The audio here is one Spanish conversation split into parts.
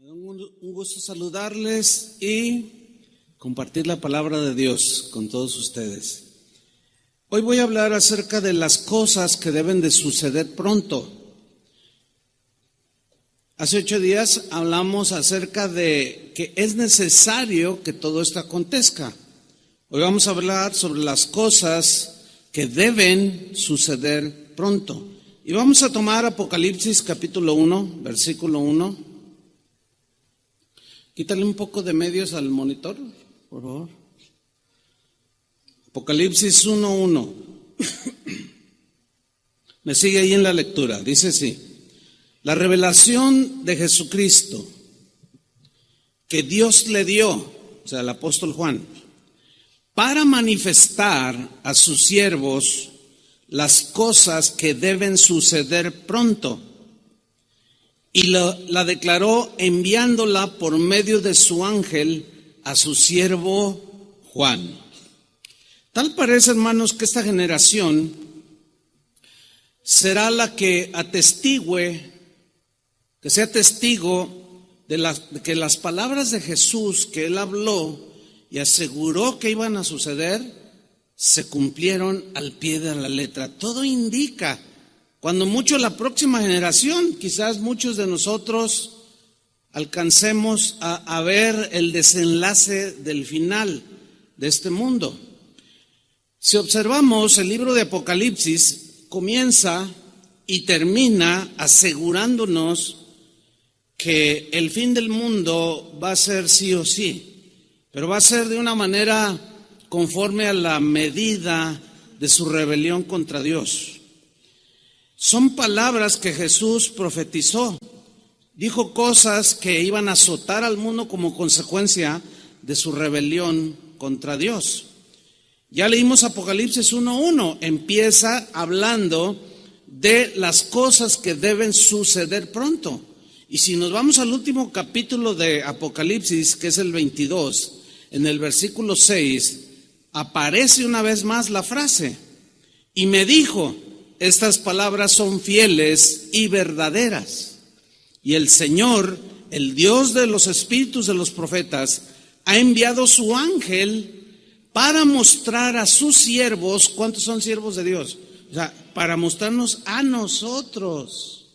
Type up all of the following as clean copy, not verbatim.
Me da un gusto saludarles y compartir la palabra de Dios con todos ustedes. Hoy voy a hablar acerca de las cosas que deben de suceder pronto. Hace 8 días hablamos acerca de que es necesario que todo esto acontezca. Hoy vamos a hablar sobre las cosas que deben suceder pronto. Y vamos a tomar Apocalipsis capítulo 1, versículo 1. Quítale un poco de medios al monitor, por favor. Apocalipsis 1:1. Me sigue ahí en la lectura. Dice así: la revelación de Jesucristo que Dios le dio, o sea, el apóstol Juan, para manifestar a sus siervos las cosas que deben suceder pronto. Y la declaró enviándola por medio de su ángel a su siervo Juan. Tal parece, hermanos, que esta generación será la que atestigüe, que sea testigo de que las palabras de Jesús que él habló y aseguró que iban a suceder, se cumplieron al pie de la letra. Todo indica, cuando mucho la próxima generación, quizás muchos de nosotros alcancemos a ver el desenlace del final de este mundo. Si observamos el libro de Apocalipsis, comienza y termina asegurándonos que el fin del mundo va a ser sí o sí, pero va a ser de una manera conforme a la medida de su rebelión contra Dios. Son palabras que Jesús profetizó. Dijo cosas que iban a azotar al mundo como consecuencia de su rebelión contra Dios. Ya leímos Apocalipsis 1:1. Empieza hablando de las cosas que deben suceder pronto. Y si nos vamos al último capítulo de Apocalipsis, que es el 22, en el versículo 6, aparece una vez más la frase: y me dijo, estas palabras son fieles y verdaderas. Y el Señor, el Dios de los espíritus de los profetas, ha enviado su ángel para mostrar a sus siervos. ¿Cuántos son siervos de Dios? O sea, para mostrarnos a nosotros,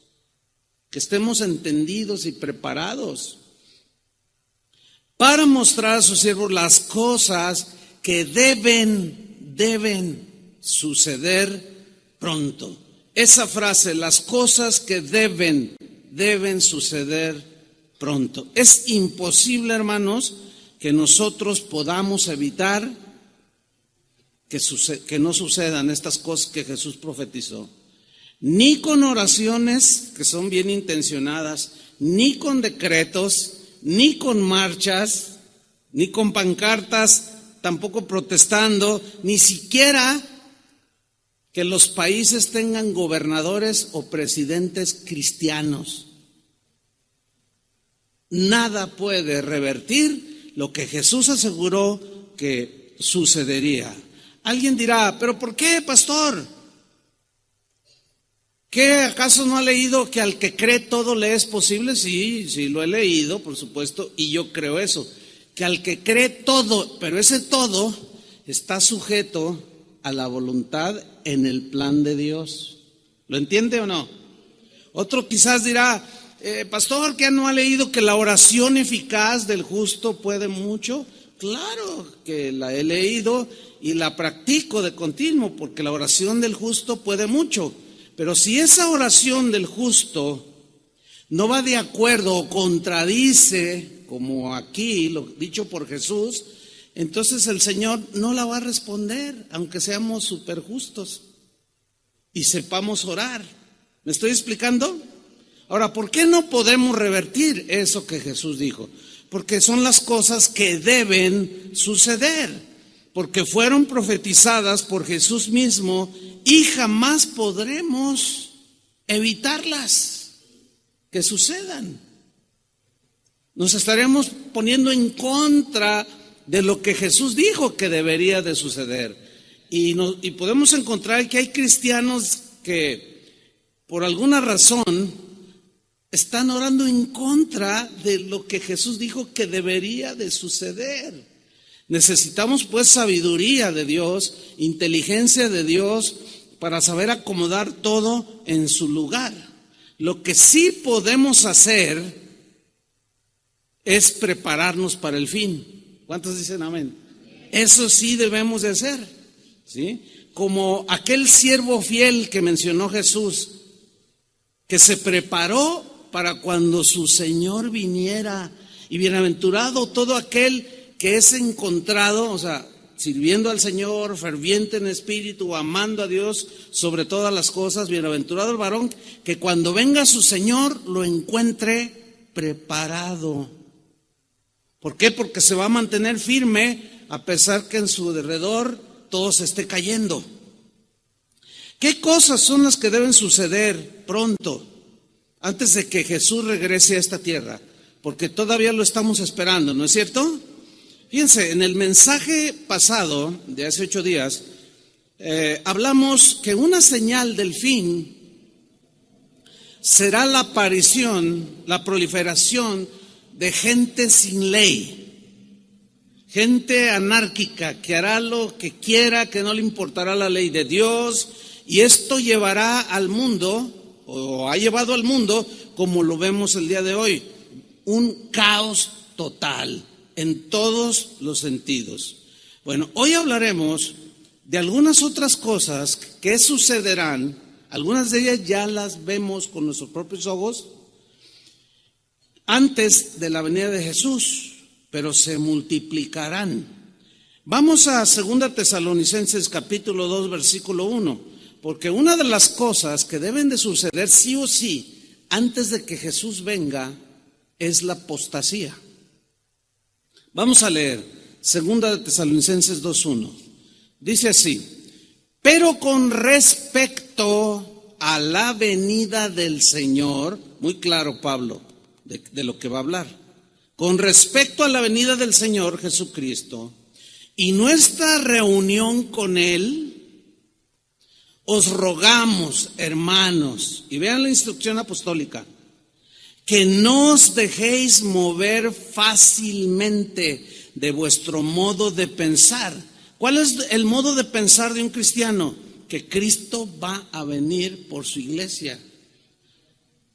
que estemos entendidos y preparados, para mostrar a sus siervos las cosas que deben suceder pronto. Esa frase, las cosas que deben suceder pronto. Es imposible, hermanos, que nosotros podamos evitar que no sucedan estas cosas que Jesús profetizó. Ni con oraciones que son bien intencionadas, ni con decretos, ni con marchas, ni con pancartas, tampoco protestando, ni siquiera que los países tengan gobernadores o presidentes cristianos. Nada puede revertir lo que Jesús aseguró que sucedería. Alguien dirá, ¿pero por qué, pastor? ¿Qué acaso no ha leído que al que cree todo le es posible? Sí, lo he leído, por supuesto, y yo creo eso, que al que cree todo, pero ese todo está sujeto a la voluntad en el plan de Dios. ¿Lo entiende o no? Otro quizás dirá, pastor, ¿que no ha leído que la oración eficaz del justo puede mucho? Claro que la he leído y la practico de continuo, porque la oración del justo puede mucho. Pero si esa oración del justo no va de acuerdo o contradice, como aquí lo dicho por Jesús, entonces el Señor no la va a responder, aunque seamos súper justos y sepamos orar. ¿Me estoy explicando? Ahora, ¿por qué no podemos revertir eso que Jesús dijo? Porque son las cosas que deben suceder, porque fueron profetizadas por Jesús mismo y jamás podremos evitarlas que sucedan. Nos estaremos poniendo en contra de lo que Jesús dijo que debería de suceder. Y podemos encontrar que hay cristianos que por alguna razón están orando en contra de lo que Jesús dijo que debería de suceder. Necesitamos pues sabiduría de Dios, inteligencia de Dios para saber acomodar todo en su lugar. Lo que sí podemos hacer es prepararnos para el fin. ¿Cuántos dicen amén? Eso sí debemos de hacer, ¿sí? Como aquel siervo fiel que mencionó Jesús, que se preparó para cuando su Señor viniera. Y bienaventurado todo aquel que es encontrado, o sea, sirviendo al Señor, ferviente en espíritu, amando a Dios sobre todas las cosas. Bienaventurado el varón que cuando venga su Señor lo encuentre preparado. ¿Por qué? Porque se va a mantener firme a pesar que en su alrededor todo se esté cayendo. ¿Qué cosas son las que deben suceder pronto, antes de que Jesús regrese a esta tierra? Porque todavía lo estamos esperando, ¿no es cierto? Fíjense, en el mensaje pasado, de hace 8 días, hablamos que una señal del fin será la aparición, la proliferación de gente sin ley. Gente anárquica que hará lo que quiera, que no le importará la ley de Dios, y esto llevará al mundo, o ha llevado al mundo, como lo vemos el día de hoy, un caos total en todos los sentidos. Bueno, hoy hablaremos de algunas otras cosas que sucederán. Algunas de ellas ya las vemos con nuestros propios ojos antes de la venida de Jesús, pero se multiplicarán. Vamos a 2 Tesalonicenses capítulo 2 versículo 1, porque una de las cosas que deben de suceder sí o sí antes de que Jesús venga es la apostasía. Vamos a leer 2 Tesalonicenses 2:1. Dice así: pero con respecto a la venida del Señor, muy claro Pablo de lo que va a hablar. Con respecto a la venida del Señor Jesucristo y nuestra reunión con Él, os rogamos, hermanos, y vean la instrucción apostólica, que no os dejéis mover fácilmente de vuestro modo de pensar. ¿Cuál es el modo de pensar de un cristiano? Que Cristo va a venir por su iglesia.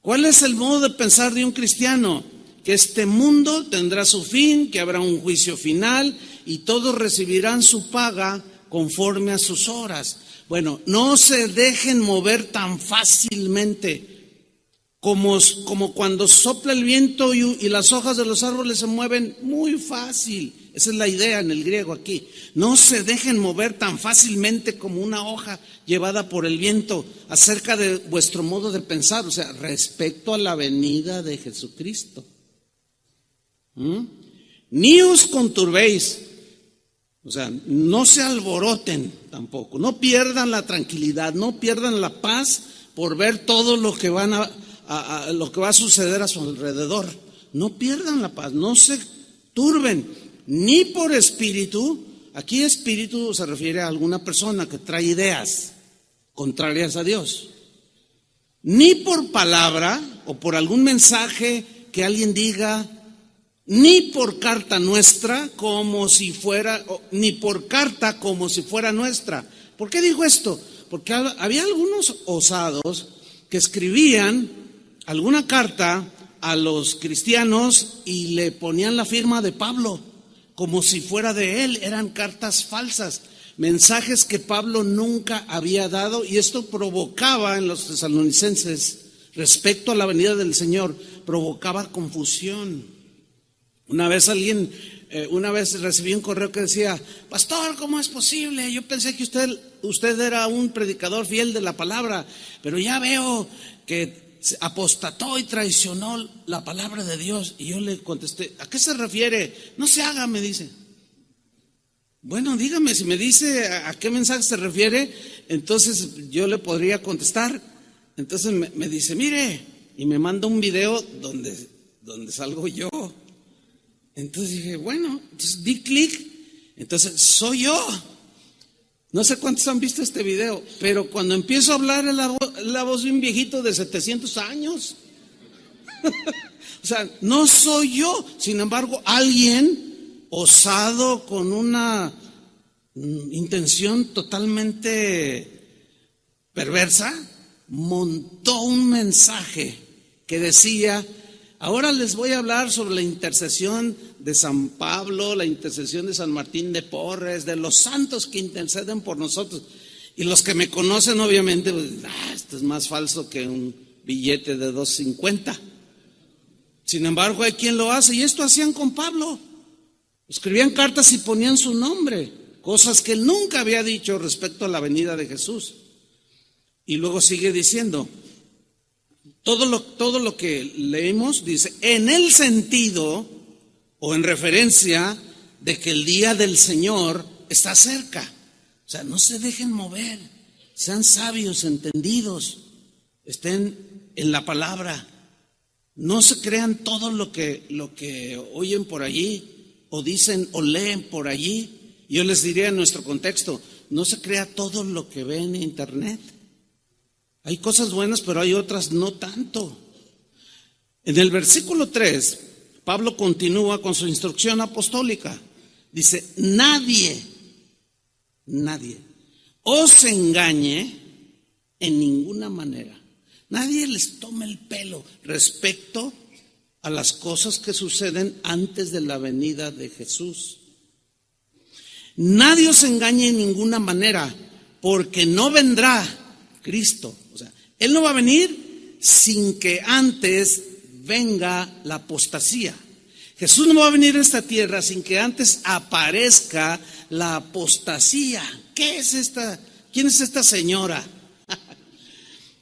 ¿Cuál es el modo de pensar de un cristiano? Que este mundo tendrá su fin, que habrá un juicio final y todos recibirán su paga conforme a sus obras. Bueno, no se dejen mover tan fácilmente como cuando sopla el viento y las hojas de los árboles se mueven muy fácil. Esa es la idea en el griego aquí. No se dejen mover tan fácilmente como una hoja llevada por el viento acerca de vuestro modo de pensar, o sea, respecto a la venida de Jesucristo. Ni os conturbéis, o sea, no se alboroten tampoco, no pierdan la tranquilidad, no pierdan la paz por ver todo lo que lo que va a suceder a su alrededor. No pierdan la paz, no se turben, ni por espíritu. Aquí espíritu se refiere a alguna persona que trae ideas contrarias a Dios, ni por palabra o por algún mensaje que alguien diga, ni por carta nuestra como si fuera, ni por carta como si fuera nuestra. ¿Por qué dijo esto? Porque había algunos osados que escribían alguna carta a los cristianos y le ponían la firma de Pablo como si fuera de él. Eran cartas falsas, mensajes que Pablo nunca había dado, y esto provocaba en los tesalonicenses, respecto a la venida del Señor, provocaba confusión. Una vez recibí un correo que decía: pastor, ¿cómo es posible? Yo pensé que usted era un predicador fiel de la palabra, pero ya veo que apostató y traicionó la palabra de Dios. Y yo le contesté: ¿a qué se refiere? No se haga, me dice. Bueno, dígame, si me dice a qué mensaje se refiere, entonces yo le podría contestar. Entonces me dice: mire, y me manda un video donde salgo yo. Entonces dije, bueno, entonces di clic, entonces soy yo. No sé cuántos han visto este video, pero cuando empiezo a hablar la voz de un viejito de 700 años. O sea, no soy yo. Sin embargo, alguien osado con una intención totalmente perversa montó un mensaje que decía: ahora les voy a hablar sobre la intercesión de San Pablo, la intercesión de San Martín de Porres, de los santos que interceden por nosotros. Y los que me conocen, obviamente, pues, esto es más falso que un billete de $2.50. Sin embargo, hay quien lo hace, y esto hacían con Pablo. Escribían cartas y ponían su nombre, cosas que él nunca había dicho respecto a la venida de Jesús. Y luego sigue diciendo, todo lo que leemos dice, en el sentido o en referencia de que el día del Señor está cerca. O sea, no se dejen mover, sean sabios, entendidos, estén en la palabra. No se crean todo lo que oyen por allí, o dicen o leen por allí. Yo les diría en nuestro contexto, no se crea todo lo que ve en internet. Hay cosas buenas, pero hay otras no tanto. En el versículo 3, Pablo continúa con su instrucción apostólica. Dice, nadie os engañe en ninguna manera. Nadie les tome el pelo respecto a las cosas que suceden antes de la venida de Jesús. Nadie os engañe en ninguna manera, porque no vendrá Cristo. O sea, Él no va a venir sin que antes venga la apostasía. Jesús no va a venir a esta tierra sin que antes aparezca la apostasía. ¿Qué es esta? ¿Quién es esta señora?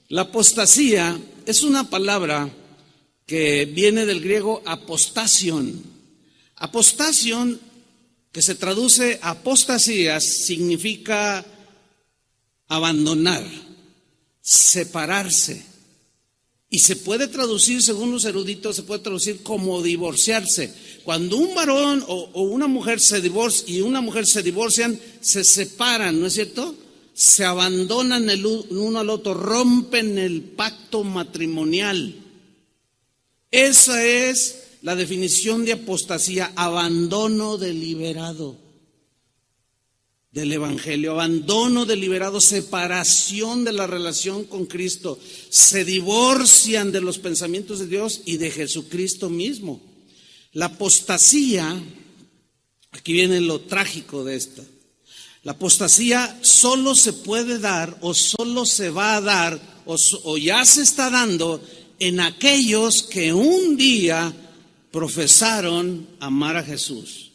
La apostasía es una palabra que viene del griego apostasion. Apostasion, que se traduce apostasías, significa abandonar, separarse. Y se puede traducir, según los eruditos, se puede traducir como divorciarse. Cuando un varón o una mujer se divorcian, se separan, ¿no es cierto? Se abandonan el uno al otro, rompen el pacto matrimonial. Esa es la definición de apostasía, abandono deliberado del evangelio, abandono deliberado, separación de la relación con Cristo. Se divorcian de los pensamientos de Dios y de Jesucristo mismo. La apostasía, aquí viene lo trágico de esta. La apostasía solo se puede dar o solo se va a dar o ya se está dando en aquellos que un día profesaron amar a Jesús,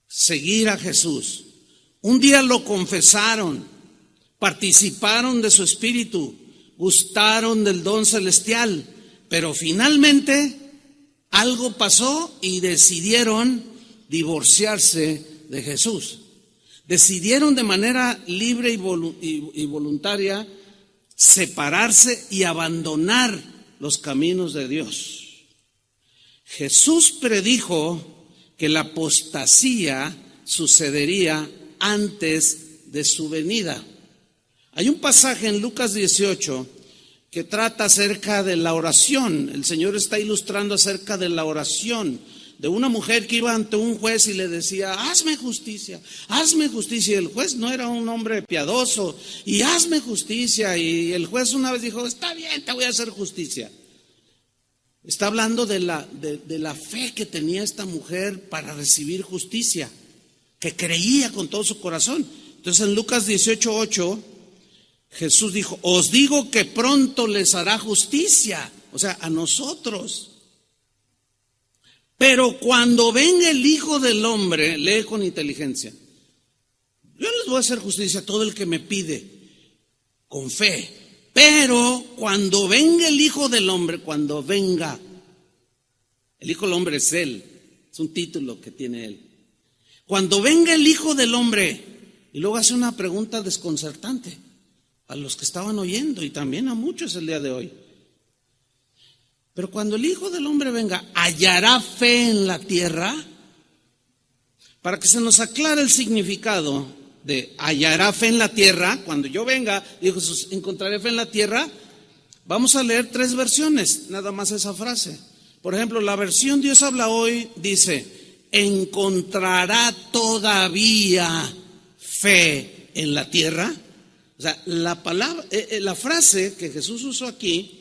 seguir a Jesús. Un día lo confesaron, participaron de su espíritu, gustaron del don celestial, pero finalmente algo pasó y decidieron divorciarse de Jesús. Decidieron de manera libre y voluntaria separarse y abandonar los caminos de Dios. Jesús predijo que la apostasía sucedería antes de su venida. Hay un pasaje en Lucas 18 que trata acerca de la oración. El Señor está ilustrando acerca de la oración de una mujer que iba ante un juez y le decía, hazme justicia, hazme justicia. Y el juez no era un hombre piadoso, y hazme justicia. Y el juez una vez dijo, está bien, te voy a hacer justicia. Está hablando de la fe que tenía esta mujer para recibir justicia, que creía con todo su corazón. Entonces en Lucas 18:8, Jesús dijo, os digo que pronto les hará justicia, o sea, a nosotros. Pero cuando venga el Hijo del Hombre, lee con inteligencia, yo les voy a hacer justicia a todo el que me pide, con fe. Pero cuando venga el Hijo del Hombre, cuando venga, el Hijo del Hombre es Él, es un título que tiene Él. Cuando venga el Hijo del Hombre, y luego hace una pregunta desconcertante a los que estaban oyendo y también a muchos el día de hoy. Pero cuando el Hijo del Hombre venga, ¿hallará fe en la tierra? Para que se nos aclare el significado de hallará fe en la tierra, cuando yo venga, dijo Jesús, encontraré fe en la tierra. Vamos a leer 3 versiones, nada más esa frase. Por ejemplo, la versión Dios habla hoy dice: ¿encontrará todavía fe en la tierra? O sea, la palabra, la frase que Jesús usó aquí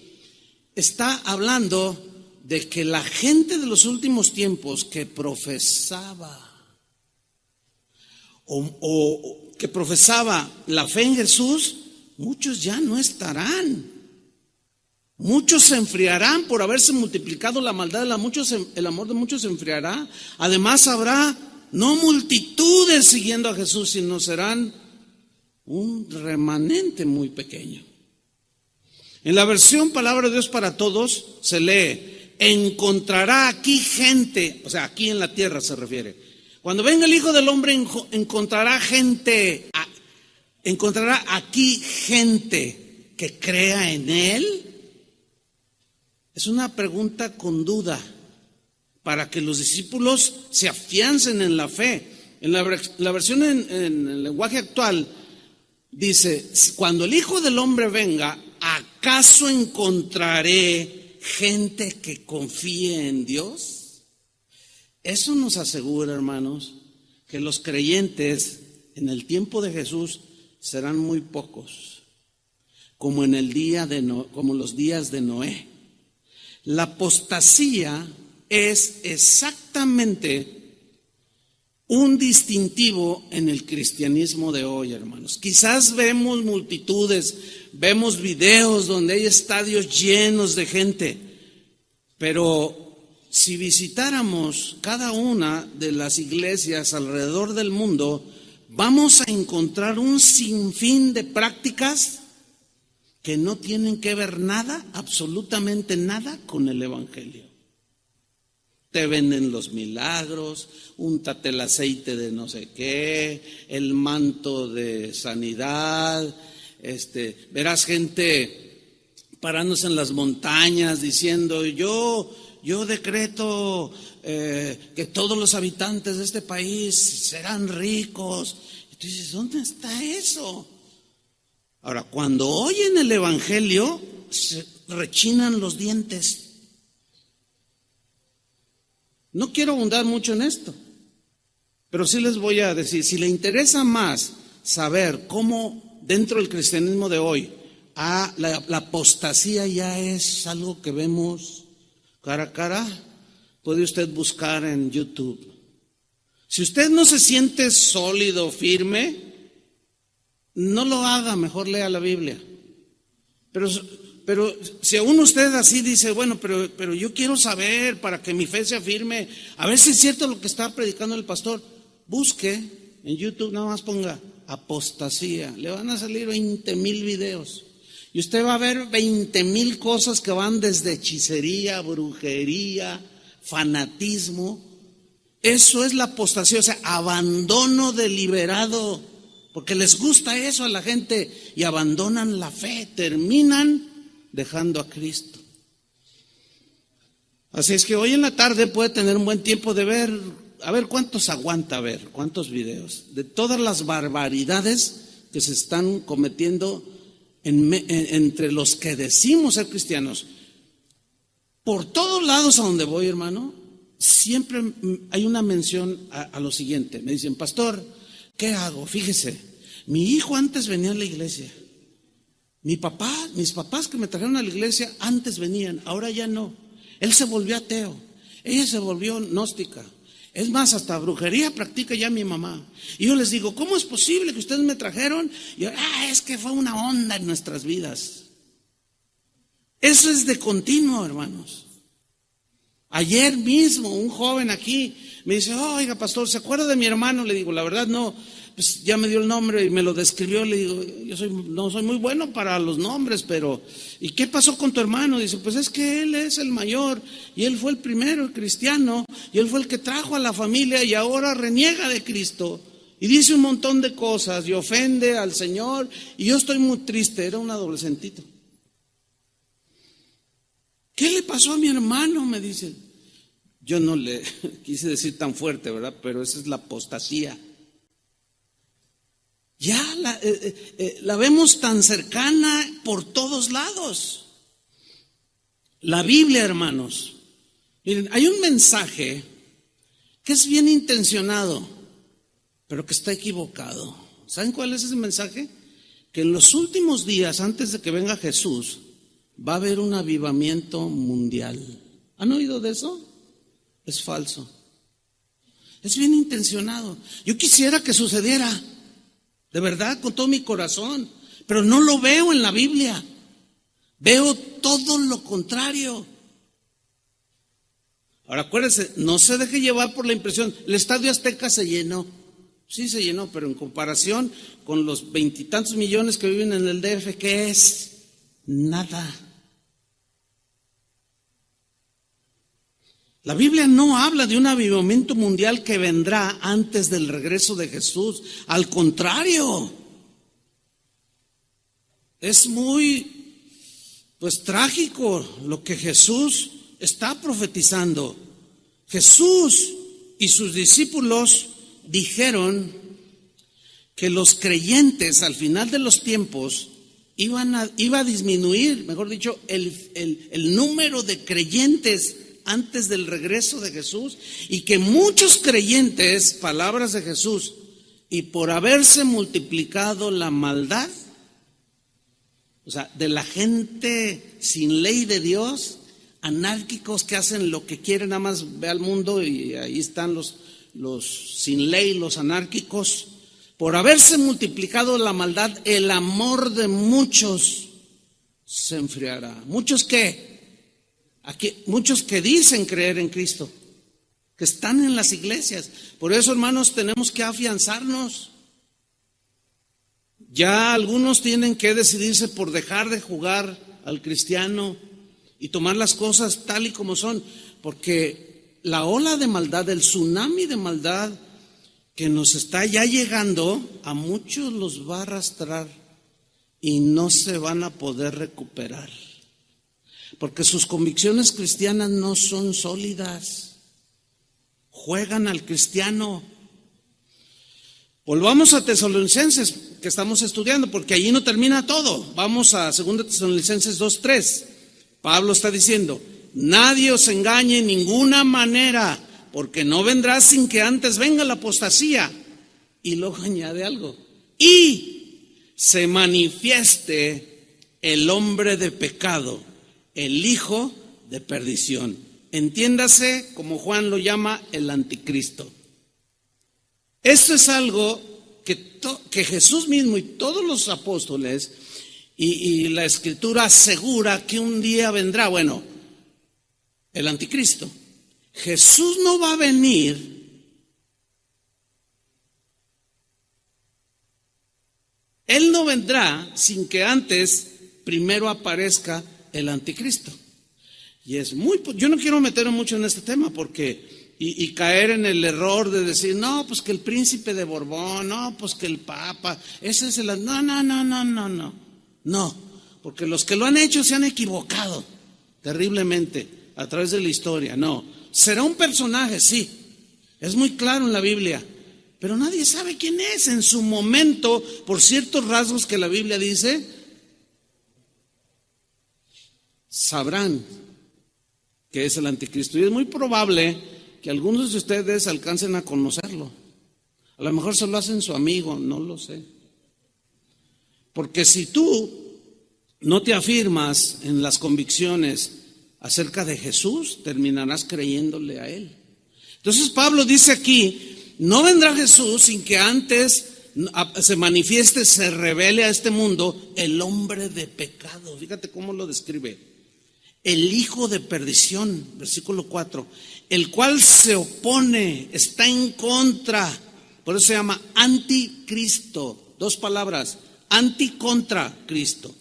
está hablando de que la gente de los últimos tiempos que profesaba o que profesaba la fe en Jesús, muchos ya no estarán. Muchos se enfriarán por haberse multiplicado la maldad de muchos, el amor de muchos se enfriará. Además habrá no multitudes siguiendo a Jesús, sino serán un remanente muy pequeño. En la versión Palabra de Dios para Todos se lee: encontrará aquí gente, o sea, aquí en la tierra se refiere. Cuando venga el Hijo del Hombre encontrará gente, encontrará aquí gente que crea en Él. Es una pregunta con duda para que los discípulos se afiancen en la fe. En la versión en el lenguaje actual dice: cuando el Hijo del Hombre venga, ¿acaso encontraré gente que confíe en Dios? Eso nos asegura, hermanos, que los creyentes en el tiempo de Jesús serán muy pocos, como en el día de como los días de Noé. La apostasía es exactamente un distintivo en el cristianismo de hoy, hermanos. Quizás vemos multitudes, vemos videos donde hay estadios llenos de gente, pero si visitáramos cada una de las iglesias alrededor del mundo, vamos a encontrar un sinfín de prácticas que no tienen que ver nada, absolutamente nada, con el evangelio. Te venden los milagros, úntate el aceite de no sé qué, el manto de sanidad, verás gente parándose en las montañas diciendo: yo decreto que todos los habitantes de este país serán ricos. Y tú dices: ¿dónde está eso? Ahora, cuando oyen el evangelio, se rechinan los dientes. No quiero abundar mucho en esto, pero sí les voy a decir: si le interesa más saber cómo dentro del cristianismo de hoy la apostasía ya es algo que vemos cara a cara, puede usted buscar en YouTube. Si usted no se siente sólido, firme, no lo haga, mejor lea la Biblia. Pero si aún usted así dice: bueno, pero yo quiero saber para que mi fe se afirme, a ver si es cierto lo que está predicando el pastor, busque en YouTube, nada más ponga apostasía, le van a salir 20,000 videos y usted va a ver 20,000 cosas que van desde hechicería, brujería, fanatismo. Eso es la apostasía, o sea, abandono deliberado, porque les gusta eso a la gente y abandonan la fe, terminan dejando a Cristo. Así es que hoy en la tarde puede tener un buen tiempo de ver, a ver cuántos aguanta ver, cuántos videos, de todas las barbaridades que se están cometiendo entre los que decimos ser cristianos. Por todos lados a donde voy, hermano, siempre hay una mención a lo siguiente. Me dicen: pastor, ¿qué hago? Fíjese, mi hijo antes venía a la iglesia. Mis papás que me trajeron a la iglesia antes venían, ahora ya no. Él se volvió ateo, ella se volvió gnóstica. Es más, hasta brujería practica ya mi mamá. Y yo les digo: ¿cómo es posible que ustedes me trajeron? Y yo: es que fue una onda en nuestras vidas. Eso es de continuo, hermanos. Ayer mismo un joven aquí me dice: oiga, pastor, ¿se acuerda de mi hermano? Le digo: la verdad no. Pues ya me dio el nombre y me lo describió. Le digo: no soy muy bueno para los nombres, pero ¿y qué pasó con tu hermano? Dice: pues es que él es el mayor y él fue el primero, el cristiano, y él fue el que trajo a la familia y ahora reniega de Cristo y dice un montón de cosas y ofende al Señor y yo estoy muy triste. Era un adolescentito. ¿Qué le pasó a mi hermano? Me dice. Yo no le quise decir tan fuerte, ¿verdad? Pero esa es la apostasía. Ya la vemos tan cercana por todos lados. La Biblia, hermanos, miren, hay un mensaje que es bien intencionado, pero que está equivocado. ¿Saben cuál es ese mensaje? Que en los últimos días, antes de que venga Jesús, va a haber un avivamiento mundial. ¿Han oído de eso? Es falso. Es bien intencionado. Yo quisiera que sucediera, de verdad, con todo mi corazón, pero no lo veo en la Biblia. Veo todo lo contrario. Ahora acuérdense, no se deje llevar por la impresión. El Estadio Azteca se llenó. Sí se llenó, pero en comparación con los 20 y tantos millones que viven en el DF, ¿qué es? Nada. La Biblia no habla de un avivamiento mundial que vendrá antes del regreso de Jesús. Al contrario, es muy, trágico lo que Jesús está profetizando. Jesús y sus discípulos dijeron que los creyentes al final de los tiempos iba a disminuir, mejor dicho, el número de creyentes antes del regreso de Jesús, y que muchos creyentes, palabras de Jesús, y por haberse multiplicado la maldad, o sea, de la gente sin ley de Dios, anárquicos que hacen lo que quieren, nada más ve al mundo y ahí están los sin ley, los anárquicos. Por haberse multiplicado la maldad, el amor de muchos se enfriará. ¿Muchos qué? Aquí, muchos que dicen creer en Cristo, que están en las iglesias. Por eso, hermanos, tenemos que afianzarnos. Ya algunos tienen que decidirse por dejar de jugar al cristiano y tomar las cosas tal y como son, porque la ola de maldad, el tsunami de maldad que nos está ya llegando, a muchos los va a arrastrar y no se van a poder recuperar, porque sus convicciones cristianas no son sólidas, juegan al cristiano. Volvamos a Tesalonicenses, que estamos estudiando, porque allí no termina todo. Vamos a 2 Tesalonicenses 2:3. Pablo está diciendo: nadie os engañe en ninguna manera, porque no vendrá sin que antes venga la apostasía. Y luego añade algo: y se manifieste el hombre de pecado, el hijo de perdición. Entiéndase, como Juan lo llama, el anticristo. Esto es algo que Jesús mismo y todos los apóstoles y la Escritura asegura que un día vendrá. Bueno, el anticristo. Jesús no va a venir. Él no vendrá sin que antes primero aparezca el anticristo. Y yo no quiero meterme mucho en este tema porque y caer en el error de decir, no, pues que el príncipe de Borbón, no, pues que el papa, ese es el... No, porque los que lo han hecho se han equivocado terriblemente a través de la historia. No, será un personaje, sí, es muy claro en la Biblia, pero nadie sabe quién es. En su momento, por ciertos rasgos que la Biblia dice, sabrán que es el anticristo. Y es muy probable que algunos de ustedes alcancen a conocerlo. A lo mejor se lo hacen su amigo, no lo sé. Porque si tú no te afirmas en las convicciones acerca de Jesús, terminarás creyéndole a Él. Entonces Pablo dice aquí, no vendrá Jesús sin que antes se manifieste, se revele a este mundo el hombre de pecado. Fíjate cómo lo describe. El hijo de perdición, versículo 4, el cual se opone, está en contra, por eso se llama anticristo. Dos palabras, anti contra Cristo.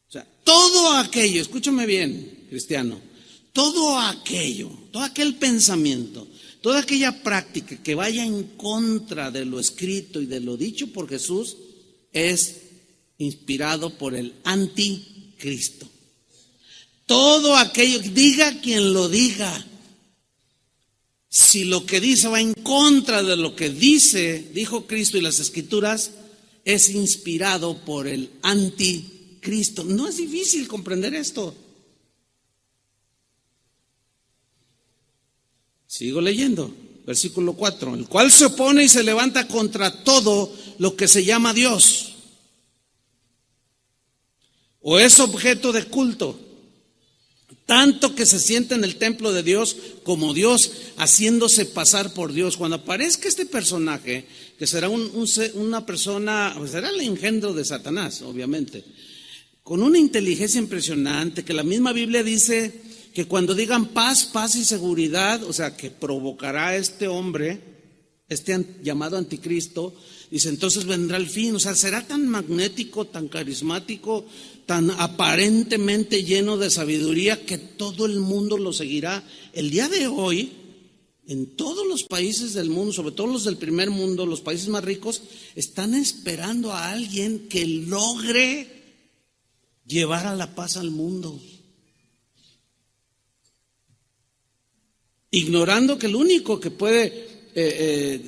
O sea, todo aquello, escúchame bien, cristiano, todo aquel pensamiento, toda aquella práctica que vaya en contra de lo escrito y de lo dicho por Jesús es inspirado por el anticristo. Todo aquello, diga quien lo diga, si lo que dice va en contra de lo que dijo Cristo y las Escrituras, es inspirado por el anticristo. No es difícil comprender esto. Sigo leyendo, versículo 4, el cual se opone y se levanta contra todo lo que se llama Dios o es objeto de culto, tanto que se sienta en el templo de Dios como Dios, haciéndose pasar por Dios. Cuando aparezca este personaje, que será una persona, pues será el engendro de Satanás, obviamente, con una inteligencia impresionante, que la misma Biblia dice que cuando digan paz, paz y seguridad, o sea, que provocará este hombre, llamado anticristo, dice, entonces vendrá el fin. O sea, será tan magnético, tan carismático, tan aparentemente lleno de sabiduría que todo el mundo lo seguirá. El día de hoy, en todos los países del mundo, sobre todo los del primer mundo, los países más ricos, están esperando a alguien que logre llevar a la paz al mundo, ignorando que el único que puede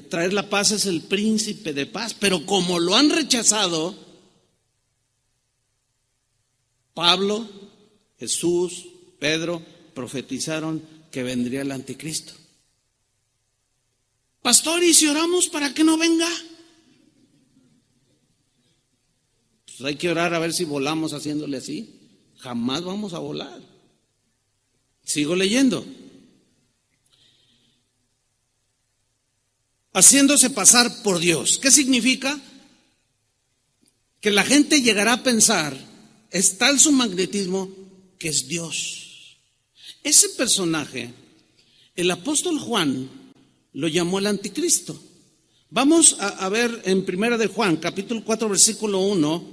traer la paz es el príncipe de paz. Pero como lo han rechazado, Pablo, Jesús, Pedro profetizaron que vendría el anticristo. Pastor, ¿y si oramos para que no venga? Pues hay que orar a ver si volamos haciéndole así. Jamás vamos a volar. Sigo leyendo. Haciéndose pasar por Dios. ¿Qué significa? Que la gente llegará a pensar, es tal su magnetismo, que es Dios. Ese personaje, el apóstol Juan lo llamó el anticristo. Vamos a ver en Primera de Juan, capítulo 4, versículo 1,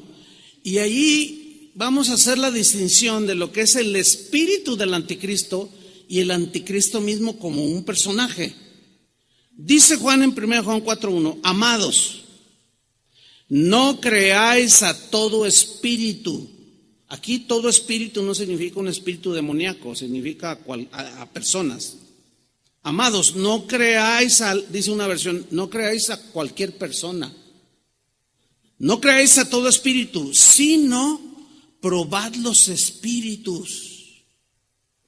y ahí vamos a hacer la distinción de lo que es el espíritu del anticristo y el anticristo mismo como un personaje. Dice Juan en 1 Juan 4:1, amados, no creáis a todo espíritu. Aquí todo espíritu no significa un espíritu demoníaco, significa a personas. Amados, no creáis dice una versión, no creáis a cualquier persona. No creáis a todo espíritu, sino probad los espíritus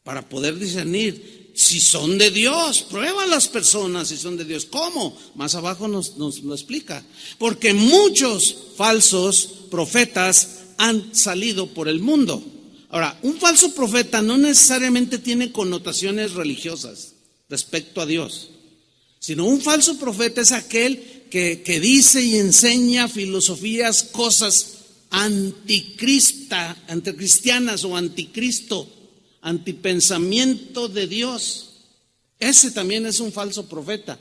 para poder discernir si son de Dios. Prueba las personas si son de Dios. ¿Cómo? Más abajo nos lo explica. Porque muchos falsos profetas han salido por el mundo. Ahora, un falso profeta no necesariamente tiene connotaciones religiosas respecto a Dios, sino un falso profeta es aquel que dice y enseña filosofías, cosas anticristianas o anticristo, antipensamiento de Dios. Ese también es un falso profeta.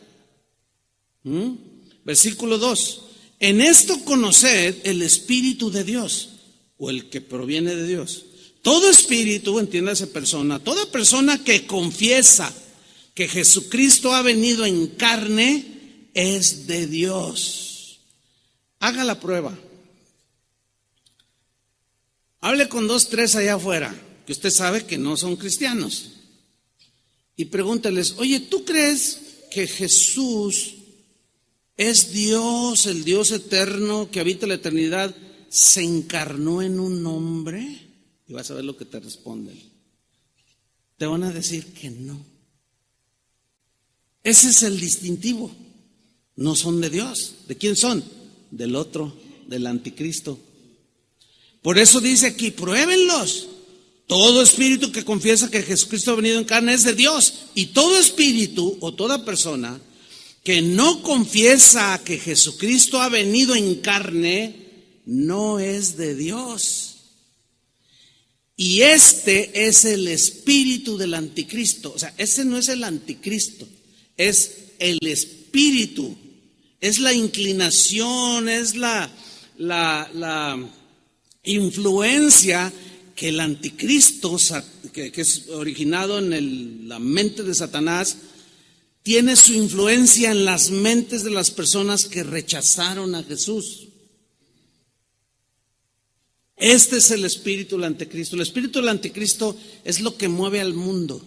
Versículo 2. En esto conoced el Espíritu de Dios, o el que proviene de Dios. Todo espíritu, entiéndase persona, toda persona que confiesa que Jesucristo ha venido en carne es de Dios. Haga la prueba. Hable con 2, 3 allá afuera, que usted sabe que no son cristianos, y pregúntales, oye, ¿tú crees que Jesús es Dios, el Dios eterno que habita la eternidad, se encarnó en un hombre? Y vas a ver lo que te responden. Te van a decir que no. Ese es el distintivo. No son de Dios. ¿De quién son? Del otro, del anticristo. Por eso dice aquí, pruébenlos. Todo espíritu que confiesa que Jesucristo ha venido en carne es de Dios. Y todo espíritu o toda persona que no confiesa que Jesucristo ha venido en carne no es de Dios. Y este es el espíritu del anticristo. O sea, ese no es el anticristo, es el espíritu, es la inclinación, es la influencia que el anticristo, que es originado en la mente de Satanás, tiene su influencia en las mentes de las personas que rechazaron a Jesús. Este es el espíritu del anticristo. El espíritu del anticristo es lo que mueve al mundo.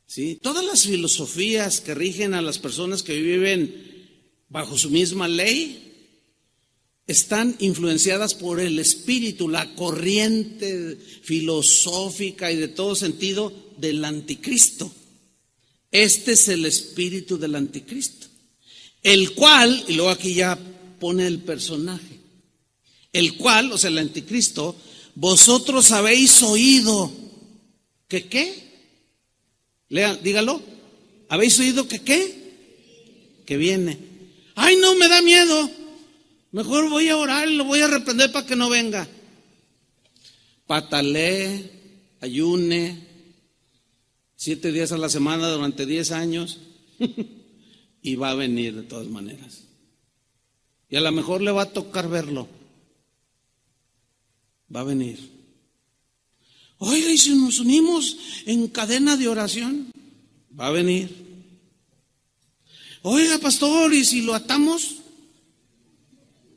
¿Sí? Todas las filosofías que rigen a las personas que viven bajo su misma ley están influenciadas por el espíritu, la corriente filosófica y de todo sentido del anticristo. Este es el espíritu del anticristo, el cual, y luego aquí ya pone el personaje, el cual, o sea, el anticristo, vosotros habéis oído que ¿qué? Lea, dígalo. ¿Habéis oído que qué? Que viene. Ay, no, me da miedo. Mejor voy a orar y lo voy a reprender para que no venga. Patalee, ayune, 7 días a la semana durante 10 años y va a venir de todas maneras. Y a lo mejor le va a tocar verlo. Va a venir. Oiga, y si nos unimos en cadena de oración, va a venir. Oiga, pastor, y si lo atamos,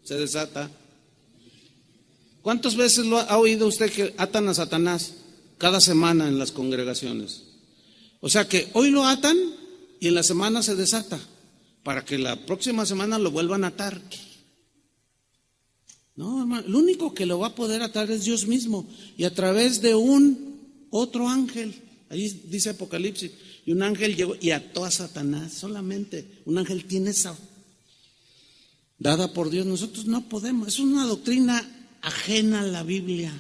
se desata. ¿Cuántas veces ha oído usted que atan a Satanás cada semana en las congregaciones? O sea que hoy lo atan y en la semana se desata, para que la próxima semana lo vuelvan a atar. No, hermano, el único que lo va a poder atar es Dios mismo, y a través de un otro ángel. Ahí dice Apocalipsis, y un ángel llegó y ató a Satanás. Solamente un ángel tiene esa dada por Dios. Nosotros no podemos. Es una doctrina ajena a la Biblia,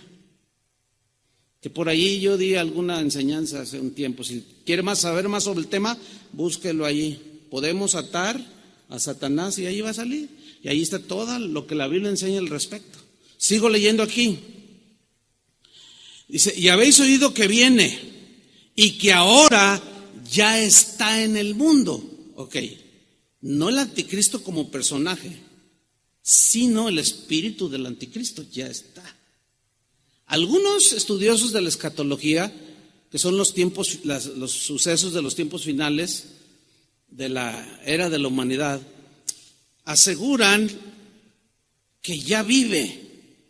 que por ahí yo di alguna enseñanza hace un tiempo. Si quiere saber más sobre el tema, búsquelo allí. Podemos atar a Satanás y ahí va a salir. Y ahí está todo lo que la Biblia enseña al respecto. Sigo leyendo aquí. Dice, y habéis oído que viene y que ahora ya está en el mundo. Ok, no el anticristo como personaje, sino el espíritu del anticristo ya está. Algunos estudiosos de la escatología, que son los sucesos de los tiempos finales de la era de la humanidad, aseguran que ya vive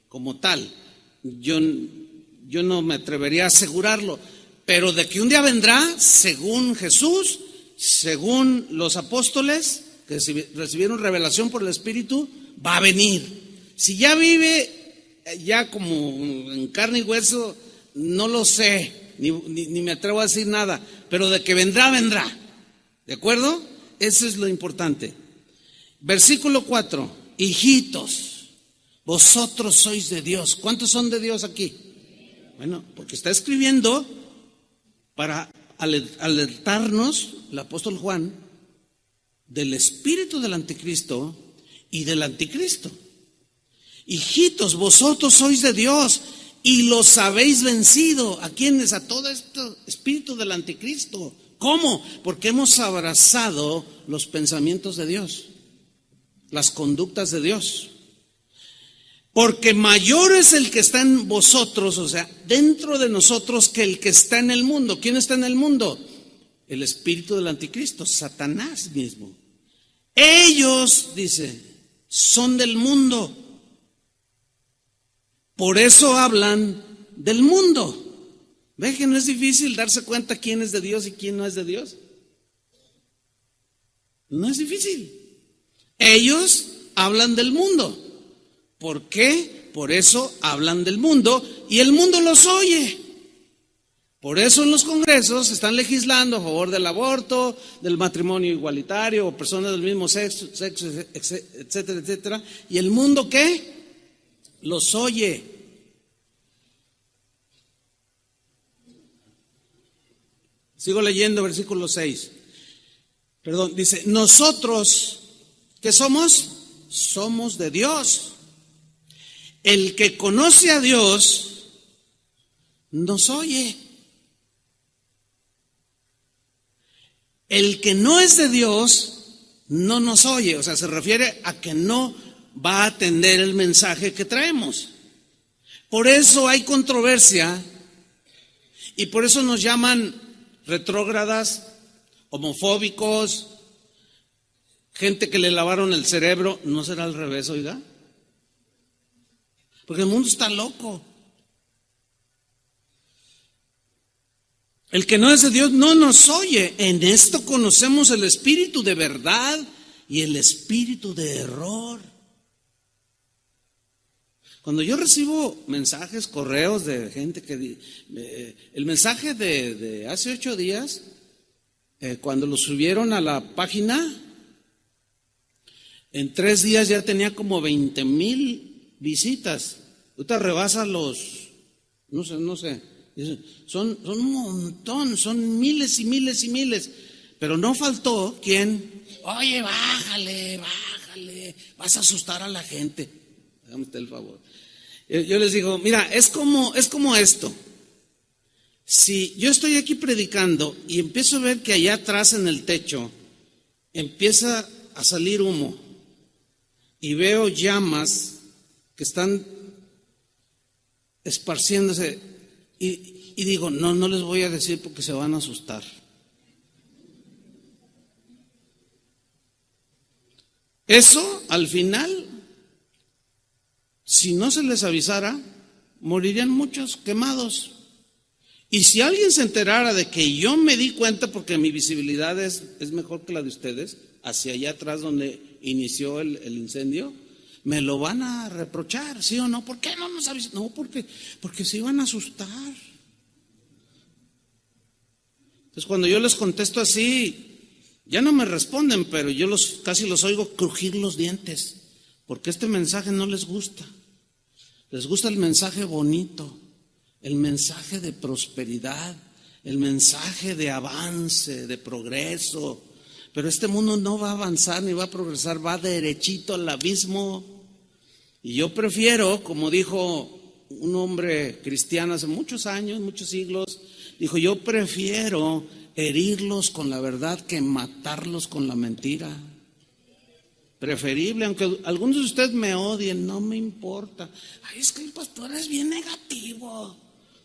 como tal. Yo no me atrevería a asegurarlo, pero de que un día vendrá, según Jesús, según los apóstoles que recibieron revelación por el Espíritu, va a venir. Si ya vive ya como en carne y hueso, no lo sé, ni me atrevo a decir nada, pero de que vendrá, vendrá. ¿De acuerdo? Eso es lo importante. Versículo 4, hijitos, vosotros sois de Dios. ¿Cuántos son de Dios aquí? Bueno, porque está escribiendo para alertarnos el apóstol Juan del espíritu del anticristo y del anticristo. Hijitos, vosotros sois de Dios y los habéis vencido. ¿A quiénes? A todo este espíritu del anticristo. ¿Cómo? Porque hemos abrazado los pensamientos de Dios, las conductas de Dios. Porque mayor es el que está en vosotros, o sea, dentro de nosotros, que el que está en el mundo. ¿Quién está en el mundo? El espíritu del anticristo, Satanás mismo. Ellos, dice, son del mundo. Por eso hablan del mundo. ¿Ve que no es difícil darse cuenta quién es de Dios y quién no es de Dios? No es difícil. Ellos hablan del mundo. ¿Por qué? Por eso hablan del mundo y el mundo los oye. Por eso en los congresos están legislando a favor del aborto, del matrimonio igualitario, o personas del mismo sexo, etcétera, etcétera. ¿Y el mundo qué? Los oye. Sigo leyendo versículo 6. Perdón, dice, nosotros, ¿qué somos? Somos de Dios. El que conoce a Dios nos oye. El que no es de Dios no nos oye. O sea, se refiere a que no va a atender el mensaje que traemos. Por eso hay controversia y por eso nos llaman retrógradas, homofóbicos, gente que le lavaron el cerebro. ¿No será al revés, oiga? Porque el mundo está loco. El que no es de Dios no nos oye. En esto conocemos el espíritu de verdad y el espíritu de error. Cuando yo recibo mensajes, correos de gente que el mensaje de hace 8 días Cuando lo subieron a la página, en 3 días ya tenía como 20,000 visitas. Ahorita rebasa los, no sé, son un montón, son miles y miles y miles. Pero no faltó quien, oye, bájale, vas a asustar a la gente. Hágame usted el favor. Yo les digo, mira, es como esto. Si yo estoy aquí predicando y empiezo a ver que allá atrás en el techo empieza a salir humo y veo llamas que están esparciéndose y digo, no les voy a decir porque se van a asustar. Eso al final, si no se les avisara, morirían muchos quemados. Y si alguien se enterara de que yo me di cuenta, porque mi visibilidad es mejor que la de ustedes, hacia allá atrás donde inició el incendio, me lo van a reprochar, ¿sí o no? ¿Por qué no nos avisan? No, porque se iban a asustar. Entonces cuando yo les contesto así, ya no me responden, pero yo casi los oigo crujir los dientes, porque este mensaje no les gusta. Les gusta el mensaje bonito, el mensaje de prosperidad, el mensaje de avance, de progreso. Pero este mundo no va a avanzar ni va a progresar, va derechito al abismo. Y yo prefiero, como dijo un hombre cristiano hace muchos años, muchos siglos, dijo, yo prefiero herirlos con la verdad que matarlos con la mentira. Preferible, aunque algunos de ustedes me odien, no me importa. Ay, es que el pastor es bien negativo.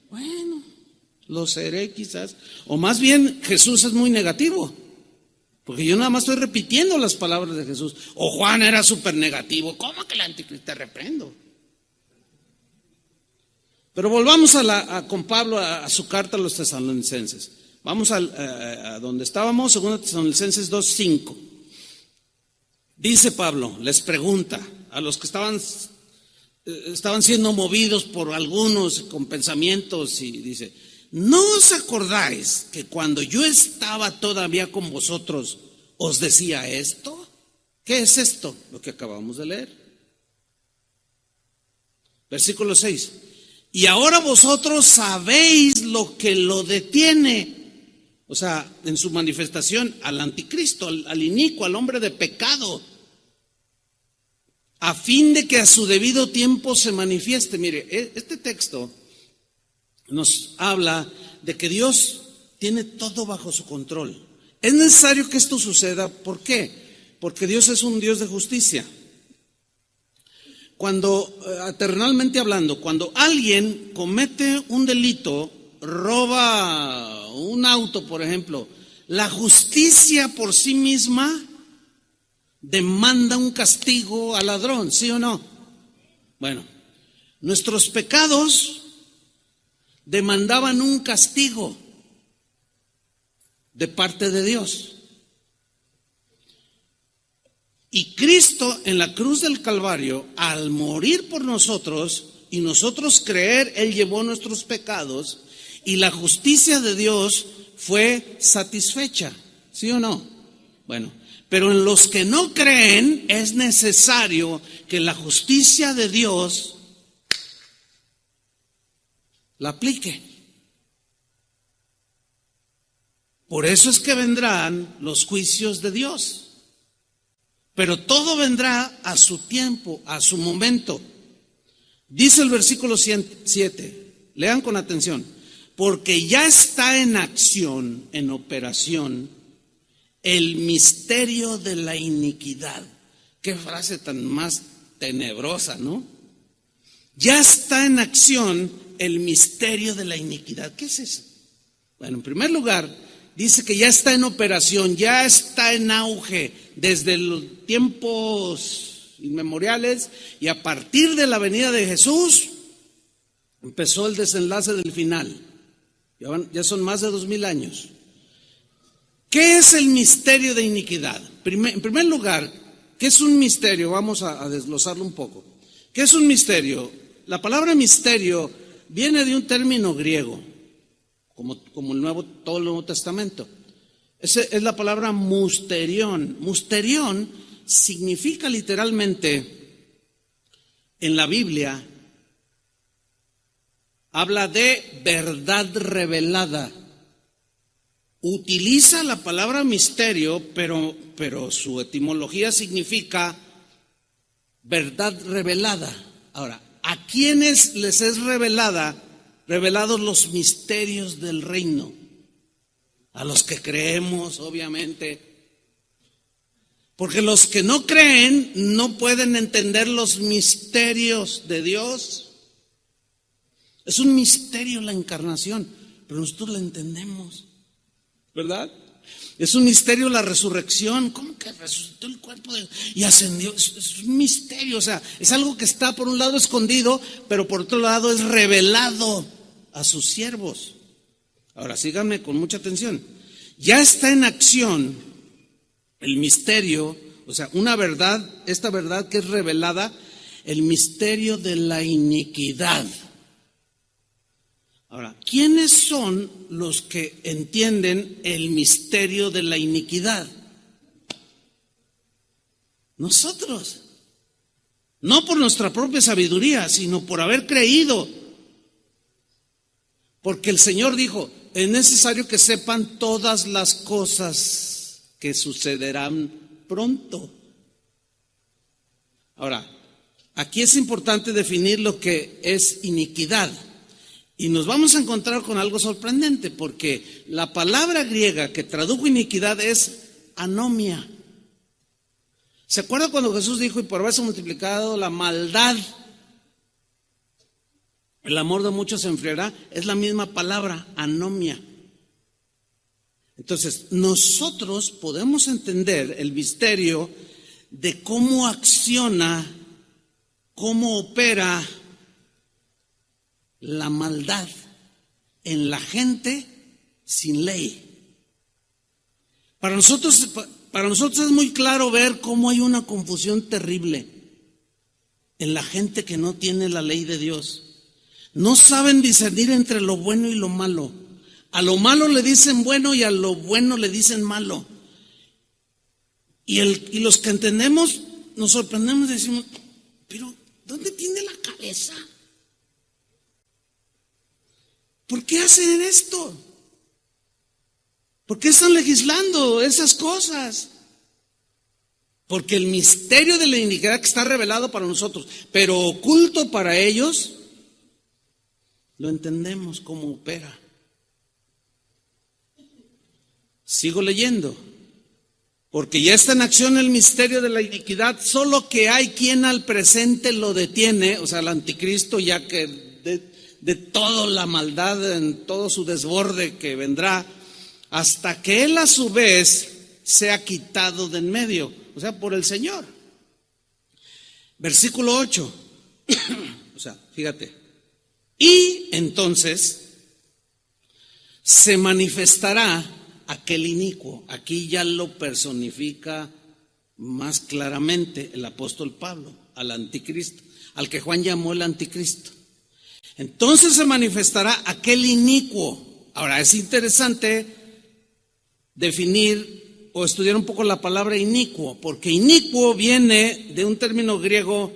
Bueno, lo seré quizás. O más bien, Jesús es muy negativo. Porque yo nada más estoy repitiendo las palabras de Jesús. O Juan era súper negativo. ¿Cómo que el anticristo? Te reprendo. Pero volvamos con Pablo a su carta a los tesalonicenses. Vamos a donde estábamos, 2 Tesalonicenses 2:5. Dice Pablo, les pregunta a los que estaban siendo movidos por algunos con pensamientos y dice, ¿no os acordáis que cuando yo estaba todavía con vosotros os decía esto? ¿Qué es esto? Lo que acabamos de leer. Versículo 6. Y ahora vosotros sabéis lo que lo detiene. O sea, en su manifestación al anticristo, al inicuo, al hombre de pecado, a fin de que a su debido tiempo se manifieste. Mire, este texto nos habla de que Dios tiene todo bajo su control. Es necesario que esto suceda. ¿Por qué? Porque Dios es un Dios de justicia. Cuando, terrenalmente hablando, cuando alguien comete un delito, roba un auto, por ejemplo, la justicia por sí misma demanda un castigo al ladrón, ¿sí o no? Bueno, nuestros pecados demandaban un castigo de parte de Dios. Y Cristo en la cruz del Calvario, al morir por nosotros y nosotros creer, Él llevó nuestros pecados y la justicia de Dios fue satisfecha, ¿sí o no? Bueno, pero en los que no creen es necesario que la justicia de Dios la aplique. Por eso es que vendrán los juicios de Dios. Pero todo vendrá a su tiempo, a su momento. Dice el versículo 7, lean con atención, porque ya está en acción, en operación, el misterio de la iniquidad. Qué frase tan más tenebrosa, ¿no? Ya está en acción el misterio de la iniquidad. ¿Qué es eso? Bueno, en primer lugar, dice que ya está en operación, ya está en auge desde los tiempos inmemoriales y a partir de la venida de Jesús empezó el desenlace del final. Ya son más de 2000 años. ¿Qué es el misterio de iniquidad? En primer lugar, ¿qué es un misterio? Vamos a desglosarlo un poco. ¿Qué es un misterio? La palabra misterio viene de un término griego, como todo el Nuevo Testamento. Esa es la palabra musterión. Musterión significa literalmente en la Biblia, habla de verdad revelada. Utiliza la palabra misterio, pero su etimología significa verdad revelada. Ahora, ¿a quiénes les es revelados los misterios del reino? A los que creemos, obviamente. Porque los que no creen no pueden entender los misterios de Dios. Es un misterio la encarnación, pero nosotros la entendemos, ¿verdad? Es un misterio la resurrección. ¿Cómo que resucitó el cuerpo y ascendió? Es un misterio, o sea, es algo que está por un lado escondido, pero por otro lado es revelado a sus siervos. Ahora síganme con mucha atención. Ya está en acción el misterio, o sea, una verdad, esta verdad que es revelada, el misterio de la iniquidad. Ahora, ¿quiénes son los que entienden el misterio de la iniquidad? Nosotros. No por nuestra propia sabiduría, sino por haber creído. Porque el Señor dijo, es necesario que sepan todas las cosas que sucederán pronto. Ahora, aquí es importante definir lo que es iniquidad. Y nos vamos a encontrar con algo sorprendente, porque la palabra griega que tradujo iniquidad es anomia. ¿Se acuerda cuando Jesús dijo, y por haberse multiplicado la maldad, el amor de muchos se enfriará? Es la misma palabra, anomia. Entonces, nosotros podemos entender el misterio de cómo acciona, cómo opera la maldad en la gente sin ley. Para nosotros es muy claro ver cómo hay una confusión terrible en la gente que no tiene la ley de Dios. No saben discernir entre lo bueno y lo malo. A lo malo le dicen bueno y a lo bueno le dicen malo. Y los que entendemos nos sorprendemos y decimos, pero ¿dónde tiene la cabeza? ¿Por qué hacen esto? ¿Por qué están legislando esas cosas? Porque el misterio de la iniquidad que está revelado para nosotros, pero oculto para ellos, lo entendemos cómo opera. Sigo leyendo. Porque ya está en acción el misterio de la iniquidad, solo que hay quien al presente lo detiene, o sea, el anticristo, ya que de toda la maldad, en todo su desborde que vendrá, hasta que él a su vez sea quitado de en medio, o sea, por el Señor. Versículo 8, o sea, fíjate, y entonces se manifestará aquel inicuo. Aquí ya lo personifica más claramente el apóstol Pablo, al anticristo, al que Juan llamó el anticristo. Entonces se manifestará aquel inicuo. Ahora es interesante definir o estudiar un poco la palabra inicuo, porque inicuo viene de un término griego.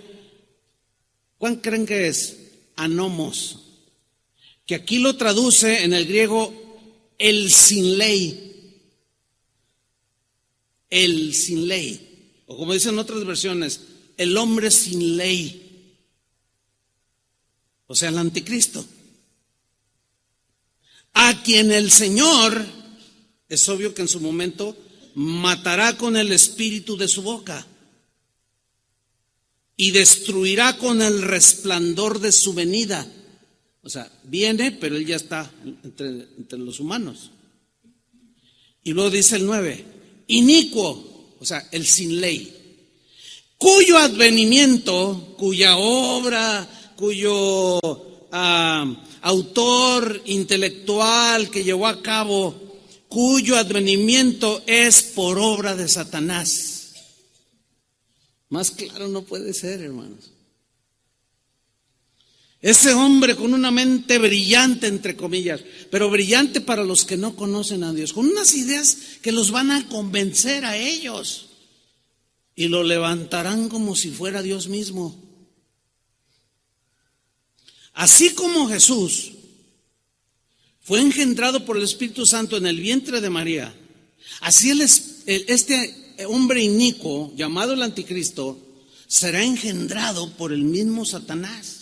¿Cuál creen que es? Anomos, que aquí lo traduce en el griego el sin ley. El sin ley, o como dicen otras versiones, el hombre sin ley. O sea, el anticristo, a quien el Señor, es obvio que en su momento, matará con el espíritu de su boca y destruirá con el resplandor de su venida. O sea, viene, pero él ya está entre los humanos. Y luego dice el 9, inicuo, o sea, el sin ley, cuyo advenimiento, cuya obra, cuyo autor intelectual que llevó a cabo, cuyo advenimiento es por obra de Satanás. Más claro no puede ser, hermanos. Ese hombre con una mente brillante, entre comillas, pero brillante para los que no conocen a Dios, con unas ideas que los van a convencer a ellos y lo levantarán como si fuera Dios mismo. Así como Jesús fue engendrado por el Espíritu Santo en el vientre de María, así este hombre inicuo llamado el Anticristo será engendrado por el mismo Satanás,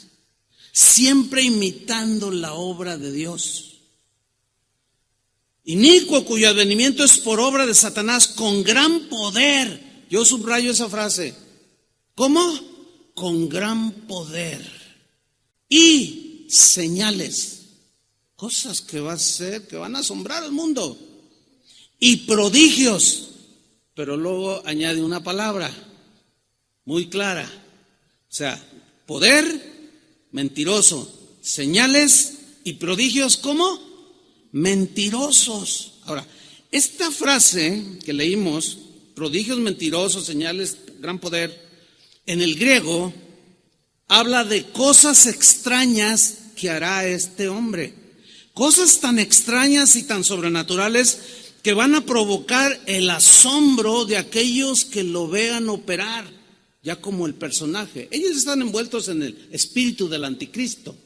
siempre imitando la obra de Dios. Inicuo, cuyo advenimiento es por obra de Satanás con gran poder. Yo subrayo esa frase. ¿Cómo? Con gran poder. Y señales, cosas que va a hacer, que van a asombrar al mundo. Y prodigios. Pero luego añade una palabra muy clara. O sea, poder, mentiroso, señales y prodigios, ¿cómo? Mentirosos. Ahora, esta frase que leímos, prodigios, mentirosos, señales, gran poder, en el griego habla de cosas extrañas que hará este hombre. Cosas tan extrañas y tan sobrenaturales que van a provocar el asombro de aquellos que lo vean operar. Ya como el personaje, ellos están envueltos en el espíritu del Anticristo,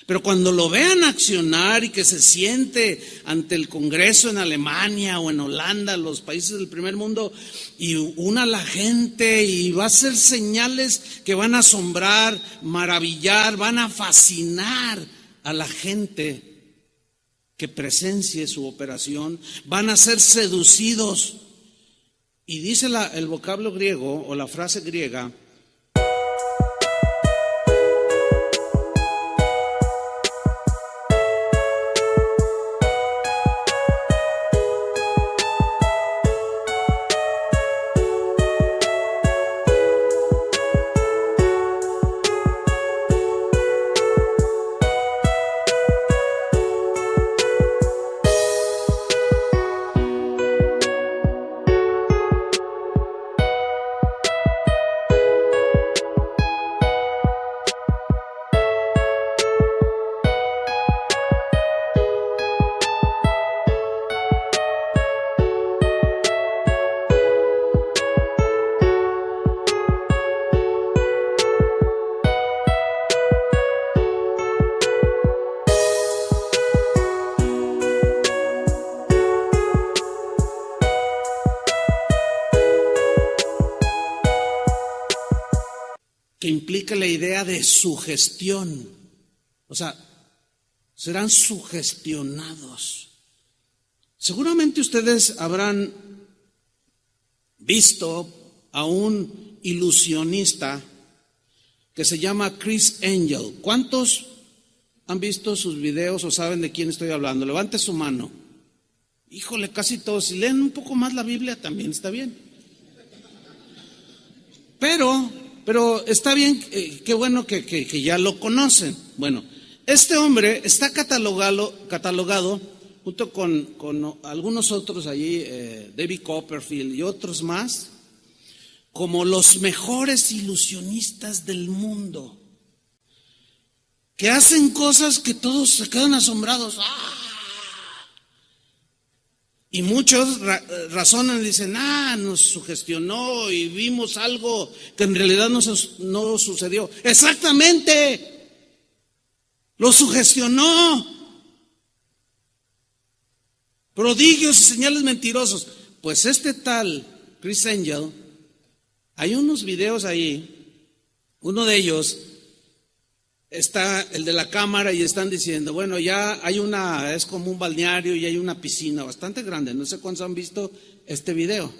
pero cuando lo vean accionar y que se siente ante el Congreso en Alemania o en Holanda, los países del primer mundo, y una a la gente y va a hacer señales que van a asombrar, maravillar, van a fascinar a la gente que presencie su operación, van a ser seducidos. Y dice el vocablo griego o la frase griega, que implica la idea de sugestión. O sea, serán sugestionados. Seguramente ustedes habrán visto a un ilusionista que se llama Criss Angel. ¿Cuántos han visto sus videos o saben de quién estoy hablando? Levante su mano. Híjole, casi todos. Si leen un poco más la Biblia también está bien. Pero está bien, qué bueno que ya lo conocen. Bueno, este hombre está catalogado junto con algunos otros allí, David Copperfield y otros más, como los mejores ilusionistas del mundo, que hacen cosas que todos se quedan asombrados. ¡Ah! Y muchos razonan y dicen, nos sugestionó y vimos algo que en realidad no sucedió. Exactamente, lo sugestionó. Prodigios y señales mentirosos. Pues este tal Criss Angel, hay unos videos ahí, uno de ellos está el de la cámara y están diciendo, bueno, ya hay es como un balneario y hay una piscina bastante grande, no sé cuántos han visto este video.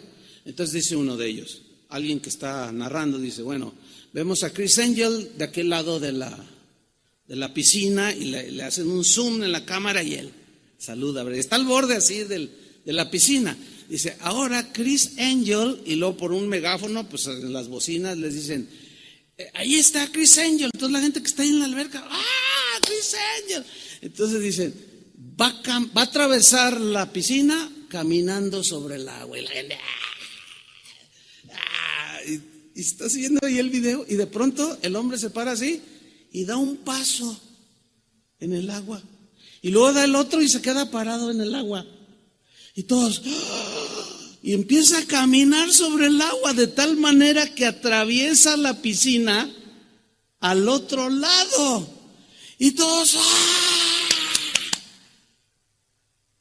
Entonces dice uno de ellos, alguien que está narrando, dice, bueno, vemos a Criss Angel de aquel lado de la piscina y le hacen un zoom en la cámara y él saluda, está al borde así de la piscina. Dice, ahora Criss Angel, y luego por un megáfono, pues en las bocinas les dicen, ahí está Criss Angel. Entonces la gente que está ahí en la alberca, Criss Angel. Entonces dicen, va a atravesar la piscina caminando sobre el agua. Y la gente, y está siguiendo ahí el video y de pronto el hombre se para así y da un paso en el agua. Y luego da el otro y se queda parado en el agua. Y todos, y empieza a caminar sobre el agua de tal manera que atraviesa la piscina al otro lado. Y todos,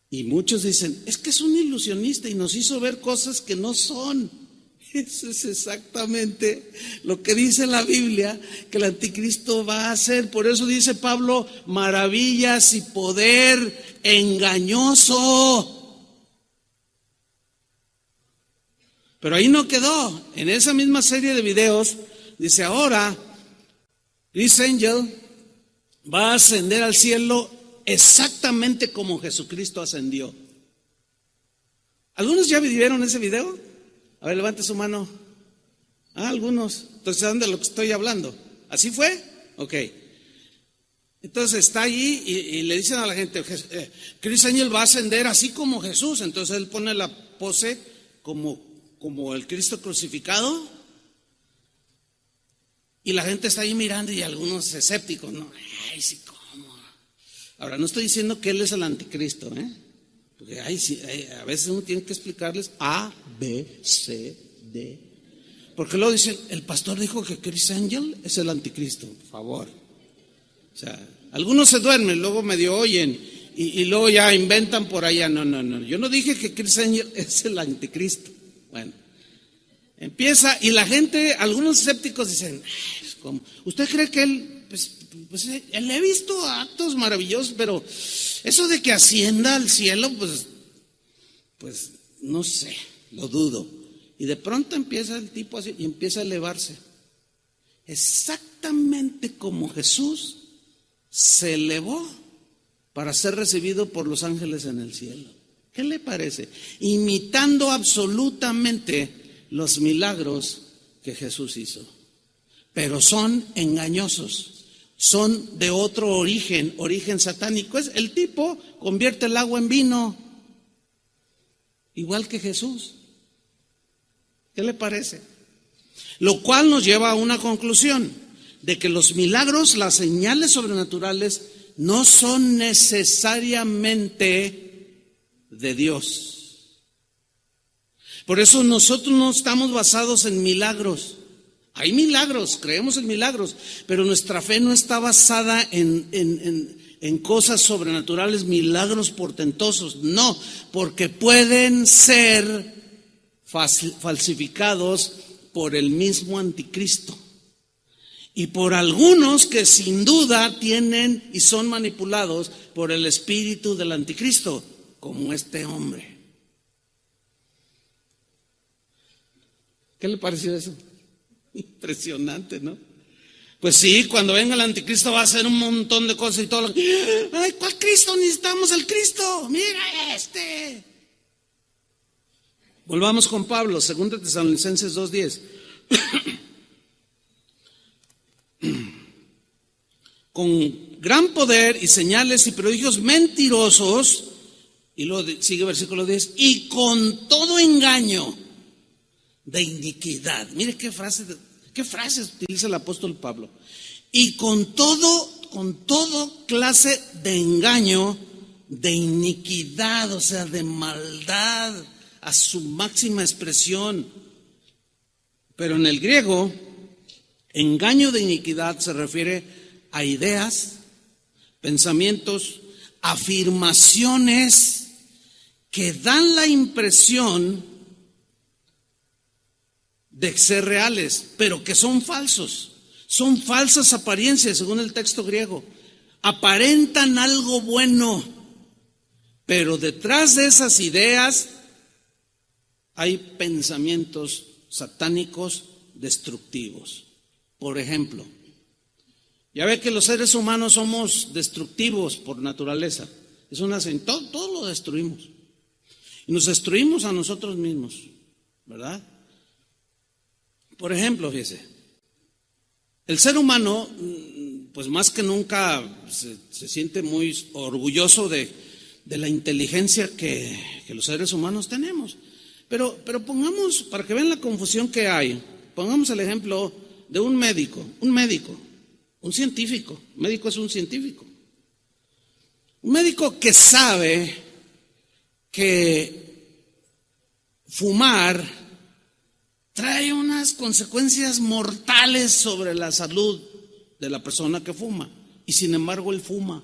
y muchos dicen, es que es un ilusionista y nos hizo ver cosas que no son. Eso es exactamente lo que dice la Biblia que el anticristo va a hacer. Por eso dice Pablo, maravillas y poder engañoso. Pero ahí no quedó. En esa misma serie de videos dice, ahora Chris Angel va a ascender al cielo exactamente como Jesucristo ascendió. ¿Algunos ya vieron ese video? A ver, levante su mano. Algunos. Entonces, ¿saben de lo que estoy hablando? ¿Así fue? Ok. Entonces está allí y le dicen a la gente, Chris Angel va a ascender así como Jesús. Entonces él pone la pose como el Cristo crucificado. Y la gente está ahí mirando y algunos escépticos, ¿no? Ay, sí, ¿cómo? Ahora, no estoy diciendo que él es el anticristo, porque a veces uno tiene que explicarles A, B, C, D. Porque luego dicen, el pastor dijo que Chris Angel es el anticristo, por favor. O sea, algunos se duermen, luego medio oyen y luego ya inventan por allá. No, yo no dije que Chris Angel es el anticristo. Bueno, empieza y la gente, algunos escépticos dicen, ¿cómo? ¿Usted cree que él, pues él he visto actos maravillosos, pero eso de que ascienda al cielo, pues no sé, lo dudo. Y de pronto empieza el tipo así y empieza a elevarse. Exactamente como Jesús se elevó para ser recibido por los ángeles en el cielo. ¿Qué le parece? Imitando absolutamente los milagros que Jesús hizo. Pero son engañosos. Son de otro origen satánico. El tipo convierte el agua en vino, igual que Jesús. ¿Qué le parece? Lo cual nos lleva a una conclusión, de que los milagros, las señales sobrenaturales, no son necesariamente de Dios. Por eso nosotros no estamos basados en milagros. Hay milagros, creemos en milagros, pero nuestra fe no está basada en cosas sobrenaturales, milagros portentosos. No, porque pueden ser falsificados por el mismo anticristo y por algunos que sin duda tienen y son manipulados por el espíritu del anticristo, como este hombre. ¿Qué le pareció eso? Impresionante, ¿no? Pues sí, cuando venga el anticristo va a hacer un montón de cosas y todo. Ay, ¿cuál Cristo? Necesitamos el Cristo. Mira este. Volvamos con Pablo, 2 Tesalonicenses 2:10. Con gran poder y señales y prodigios mentirosos, y luego sigue versículo 10, y con todo engaño de iniquidad. Mire qué frases utiliza el apóstol Pablo. Y con todo clase de engaño, de iniquidad, o sea, de maldad a su máxima expresión. Pero en el griego, engaño de iniquidad se refiere a ideas, pensamientos, afirmaciones que dan la impresión de ser reales, pero que son falsos. Son falsas apariencias, según el texto griego. Aparentan algo bueno, pero detrás de esas ideas hay pensamientos satánicos destructivos. Por ejemplo, ya ve que los seres humanos somos destructivos por naturaleza. Es una todo lo destruimos. Y nos destruimos a nosotros mismos, ¿verdad? Por ejemplo, fíjese, el ser humano, pues más que nunca se siente muy orgulloso de la inteligencia que los seres humanos tenemos. Pero pongamos, para que vean la confusión que hay, pongamos el ejemplo de un médico Un científico, un médico es un científico. Un médico que sabe que fumar trae unas consecuencias mortales sobre la salud de la persona que fuma, y sin embargo él fuma.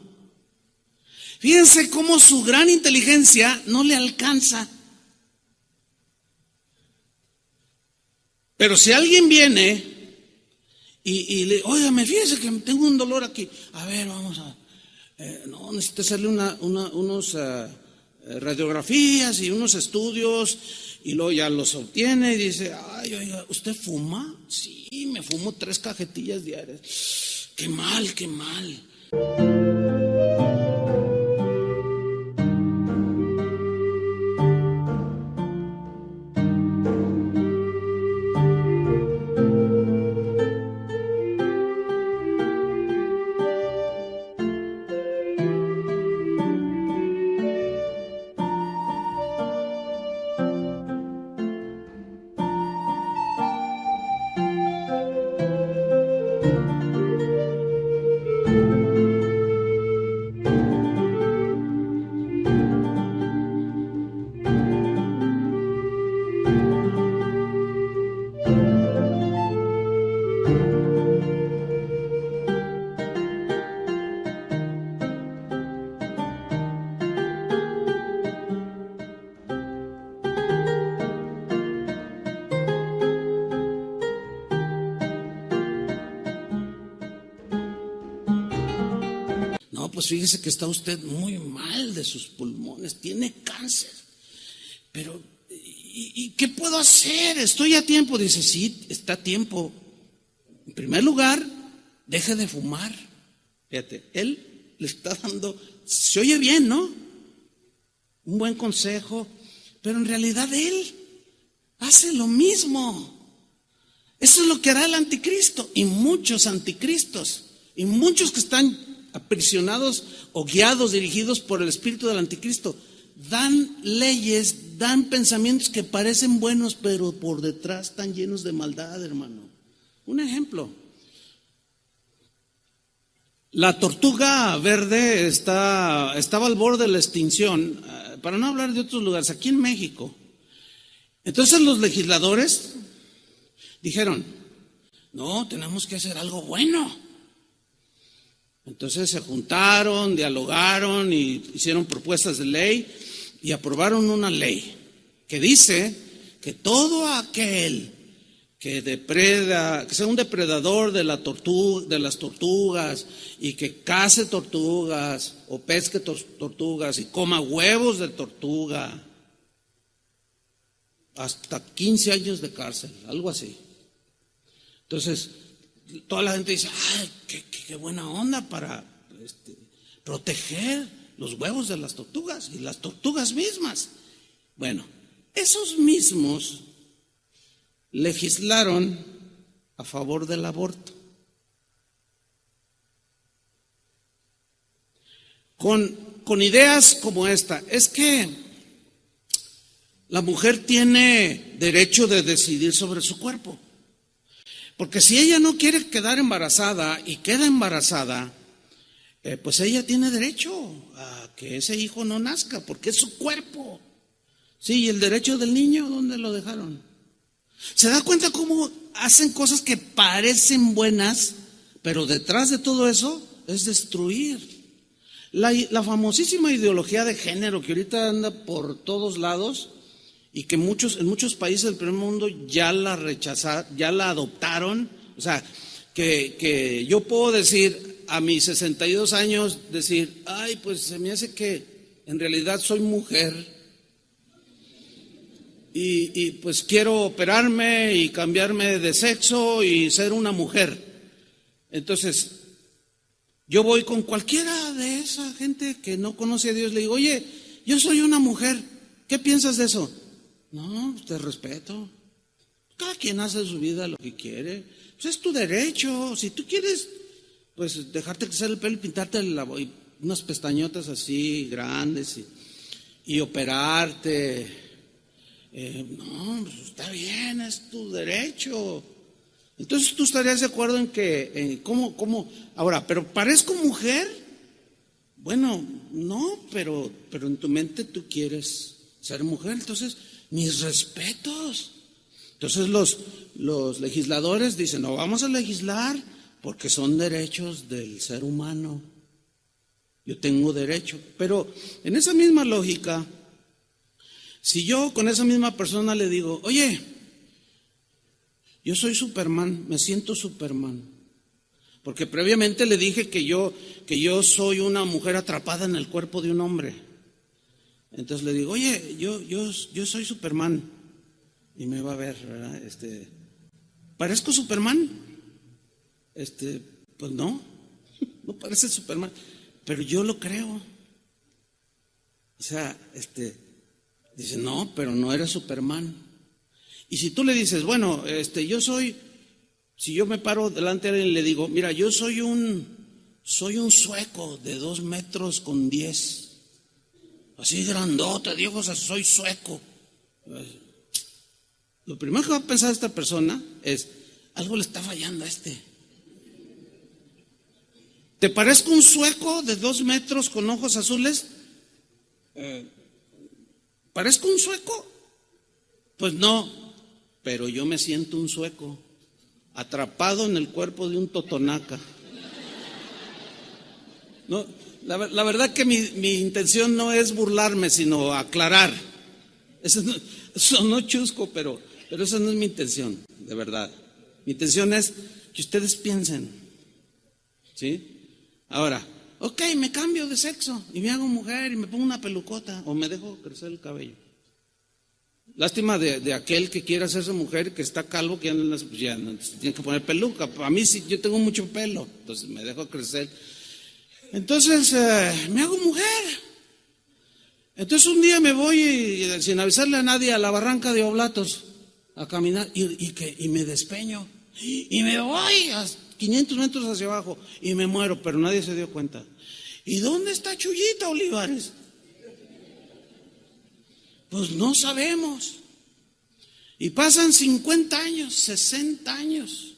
Fíjense cómo su gran inteligencia no le alcanza. Pero si alguien viene y le, óigame, fíjese que tengo un dolor aquí. A ver, vamos a... no, necesito hacerle unos radiografías y unos estudios, y luego ya los obtiene y dice, ay, oiga, ¿usted fuma? Sí, me fumo 3 cajetillas diarias. Qué mal, qué mal. No, pues fíjese que está usted muy mal de sus pulmones, tiene cáncer. Pero, ¿y qué puedo hacer? Estoy a tiempo. Dice, sí, está a tiempo. En primer lugar, deje de fumar. Fíjate, él le está dando, se oye bien, ¿no? Un buen consejo, pero en realidad él hace lo mismo. Eso es lo que hará el anticristo y muchos anticristos y muchos que están aprisionados o guiados, dirigidos por el espíritu del anticristo. Dan leyes, dan pensamientos que parecen buenos, pero por detrás están llenos de maldad, hermano. Un ejemplo. La tortuga verde estaba al borde de la extinción, para no hablar de otros lugares, aquí en México. Entonces los legisladores dijeron, no, tenemos que hacer algo bueno. Entonces se juntaron, dialogaron y hicieron propuestas de ley y aprobaron una ley que dice que todo aquel que depreda, que sea un depredador de las tortugas y que cace tortugas o pesque tortugas y coma huevos de tortuga, hasta 15 años de cárcel, algo así. Entonces, toda la gente dice, ay, qué buena onda para proteger los huevos de las tortugas y las tortugas mismas. Bueno, esos mismos legislaron a favor del aborto. Con ideas como esta, es que la mujer tiene derecho de decidir sobre su cuerpo. Porque si ella no quiere quedar embarazada y queda embarazada, pues ella tiene derecho a que ese hijo no nazca, porque es su cuerpo. Sí, y el derecho del niño, ¿dónde lo dejaron? ¿Se da cuenta cómo hacen cosas que parecen buenas, pero detrás de todo eso es destruir? La famosísima ideología de género que ahorita anda por todos lados y que en muchos países del primer mundo ya la rechazaron, ya la adoptaron. O sea, que yo puedo decir a mis 62 años, decir, ay, pues se me hace que en realidad soy mujer y pues quiero operarme y cambiarme de sexo y ser una mujer. Entonces, yo voy con cualquiera de esa gente que no conoce a Dios, le digo, oye, yo soy una mujer, ¿qué piensas de eso? No, te respeto. Cada quien hace su vida lo que quiere. Pues es tu derecho. Si tú quieres, pues dejarte crecer el pelo y pintarte unas pestañotas así grandes y operarte. No, pues está bien, es tu derecho. Entonces tú estarías de acuerdo en que, ahora, pero ¿parezco mujer? Bueno, no, pero en tu mente tú quieres ser mujer, entonces mis respetos. Entonces los legisladores dicen, no vamos a legislar porque son derechos del ser humano. Yo tengo derecho, pero en esa misma lógica, si yo con esa misma persona le digo, oye, yo soy Superman, me siento Superman, porque previamente le dije que yo soy una mujer atrapada en el cuerpo de un hombre. Entonces le digo, oye, yo soy Superman, y me va a ver, ¿verdad? ¿Parezco Superman? Pues no parece Superman, pero yo lo creo. O sea, dice, no, pero no eres Superman. Y si tú le dices, bueno, si yo me paro delante de él y le digo, mira, yo soy un sueco de 2 metros con 10, así grandote, Diego, o sea, soy sueco. Lo primero que va a pensar esta persona es, algo le está fallando a este. ¿Te parezco un sueco de 2 metros con ojos azules? ¿Parezco un sueco? Pues no, pero yo me siento un sueco, atrapado en el cuerpo de un totonaca. No, la verdad que mi intención no es burlarme, sino aclarar. Eso no chusco, pero esa no es mi intención, de verdad. Mi intención es que ustedes piensen, ¿sí? Ahora, ok, me cambio de sexo y me hago mujer y me pongo una pelucota o me dejo crecer el cabello. Lástima de aquel que quiere hacerse mujer, que está calvo, que ya no tiene que poner peluca. A mí sí, yo tengo mucho pelo, entonces me dejo crecer. Entonces me hago mujer. Entonces un día me voy sin avisarle a nadie a la barranca de Oblatos a caminar y me despeño y me voy a 500 metros hacia abajo y me muero, pero nadie se dio cuenta. ¿Y dónde está Chuyita Olivares? Pues no sabemos. Y pasan 50 años, 60 años.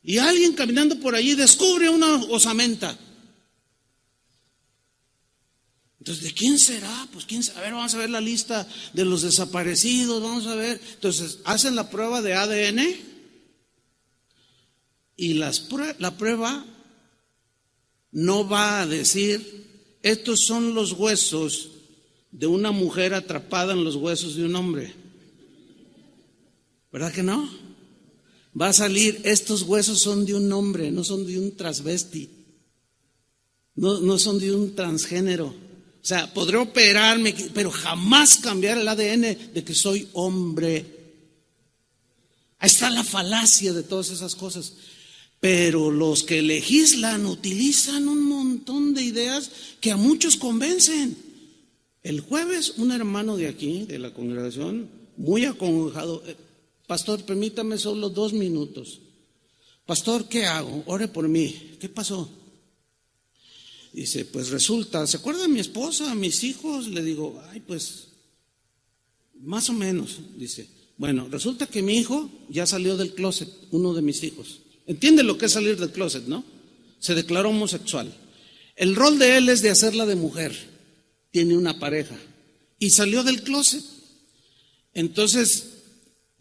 Y alguien caminando por allí descubre una osamenta. Entonces, ¿de quién será? Pues quién sabe. A ver, vamos a ver la lista de los desaparecidos, vamos a ver. Entonces, hacen la prueba de ADN y la prueba no va a decir, estos son los huesos de una mujer atrapada en los huesos de un hombre. ¿Verdad que no? Va a salir, estos huesos son de un hombre, no son de un transvesti, no son de un transgénero. O sea, podré operarme, pero jamás cambiar el ADN de que soy hombre. Ahí está la falacia de todas esas cosas. Pero los que legislan utilizan un montón de ideas que a muchos convencen. El jueves, un hermano de aquí, de la congregación, muy acongojado, pastor, permítame solo 2 minutos. Pastor, ¿qué hago? Ore por mí. ¿Qué pasó? Dice, pues resulta, ¿se acuerda de mi esposa, mis hijos? Le digo, ay, pues, más o menos. Dice, bueno, resulta que mi hijo ya salió del closet, uno de mis hijos. ¿Entiende lo que es salir del closet, no? Se declaró homosexual. El rol de él es de hacerla de mujer. Tiene una pareja y salió del closet. Entonces,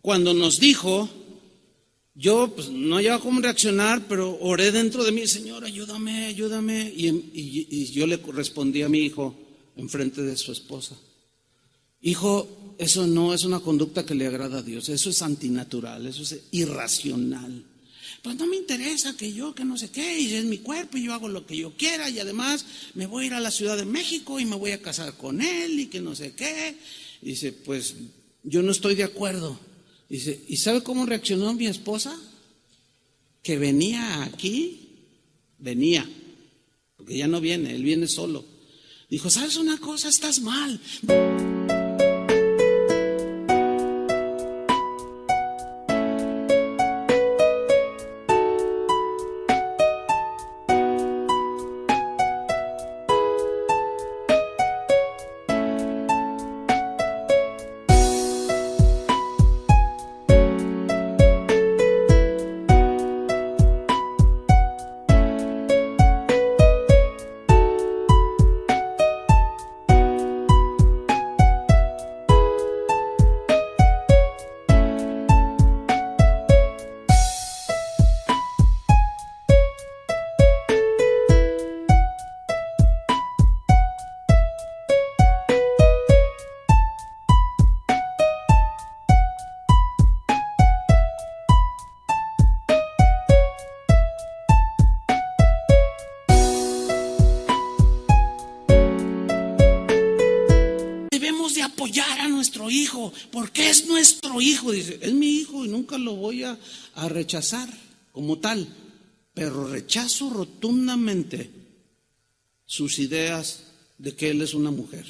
cuando nos dijo, yo pues no hallaba cómo reaccionar, pero oré dentro de mí, Señor, ayúdame. Y yo le respondí a mi hijo enfrente de su esposa, hijo, eso no es una conducta que le agrada a Dios, eso es antinatural, eso es irracional. Pues no me interesa que no sé qué, y es mi cuerpo y yo hago lo que yo quiera y además me voy a ir a la Ciudad de México y me voy a casar con él y que no sé qué. Y dice, pues yo no estoy de acuerdo. Dice, ¿y sabe cómo reaccionó mi esposa? Que venía aquí, porque ya no viene, él viene solo. Dijo, ¿sabes una cosa? Estás mal. era nuestro hijo. ¿Por qué es nuestro hijo? Dice, es mi hijo y nunca lo voy a rechazar como tal. Pero rechazo rotundamente sus ideas de que él es una mujer.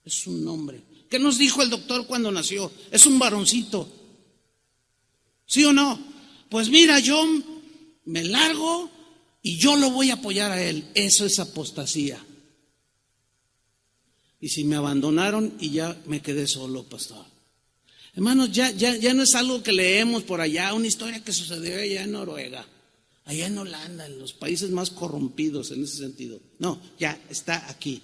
Es un hombre. ¿Qué nos dijo el doctor cuando nació? Es un varoncito. ¿Sí o no? Pues mira, yo me largo y yo lo voy a apoyar a él. Eso es apostasía. Y si me abandonaron y ya me quedé solo, pastor. Hermanos, ya no es algo que leemos por allá, una historia que sucedió allá en Noruega, allá en Holanda, en los países más corrompidos en ese sentido. No, ya está aquí.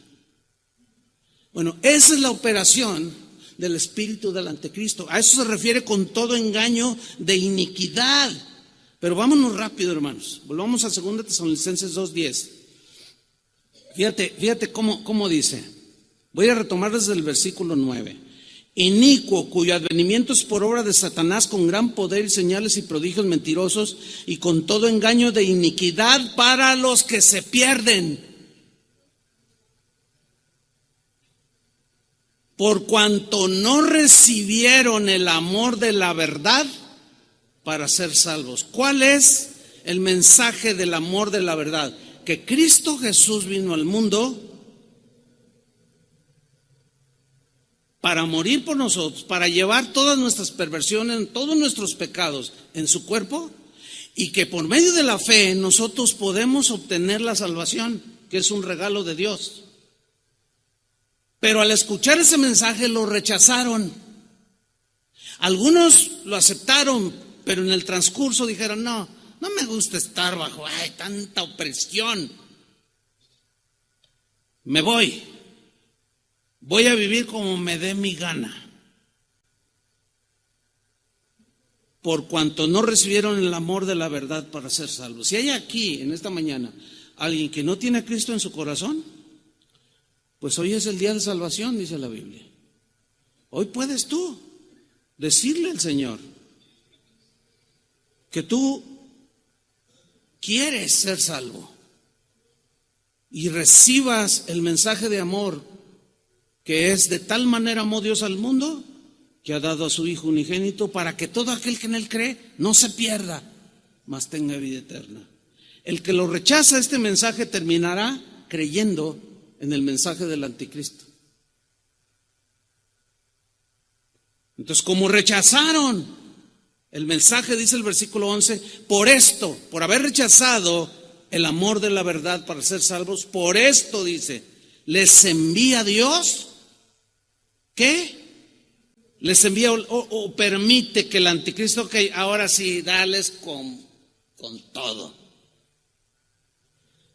Bueno, esa es la operación del espíritu del anticristo. A eso se refiere con todo engaño de iniquidad. Pero vámonos rápido, hermanos. Volvamos a 2 Tesalonicenses 2:10. Fíjate cómo dice. Voy a retomar desde el versículo 9. Inicuo, cuyo advenimiento es por obra de Satanás, con gran poder y señales y prodigios mentirosos, y con todo engaño de iniquidad para los que se pierden. Por cuanto no recibieron el amor de la verdad para ser salvos. ¿Cuál es el mensaje del amor de la verdad? Que Cristo Jesús vino al mundo para morir por nosotros, para llevar todas nuestras perversiones, todos nuestros pecados en su cuerpo, y que por medio de la fe nosotros podemos obtener la salvación, que es un regalo de Dios. Pero al escuchar ese mensaje lo rechazaron. Algunos lo aceptaron, pero en el transcurso dijeron, no me gusta estar bajo tanta opresión. Me voy a vivir como me dé mi gana. Por cuanto no recibieron el amor de la verdad para ser salvos. Si hay aquí en esta mañana alguien que no tiene a Cristo en su corazón, pues hoy es el día de salvación, dice la Biblia. Hoy puedes tú decirle al Señor que tú quieres ser salvo y recibas el mensaje de amor, que es: de tal manera amó Dios al mundo que ha dado a su Hijo unigénito, para que todo aquel que en él cree no se pierda, mas tenga vida eterna. El que lo rechaza este mensaje terminará creyendo en el mensaje del anticristo. Entonces, como rechazaron el mensaje, dice el versículo 11, por esto, por haber rechazado el amor de la verdad para ser salvos, por esto, dice, les envía Dios, ¿qué? Les envía o permite que el anticristo, que ahora sí, dales con todo.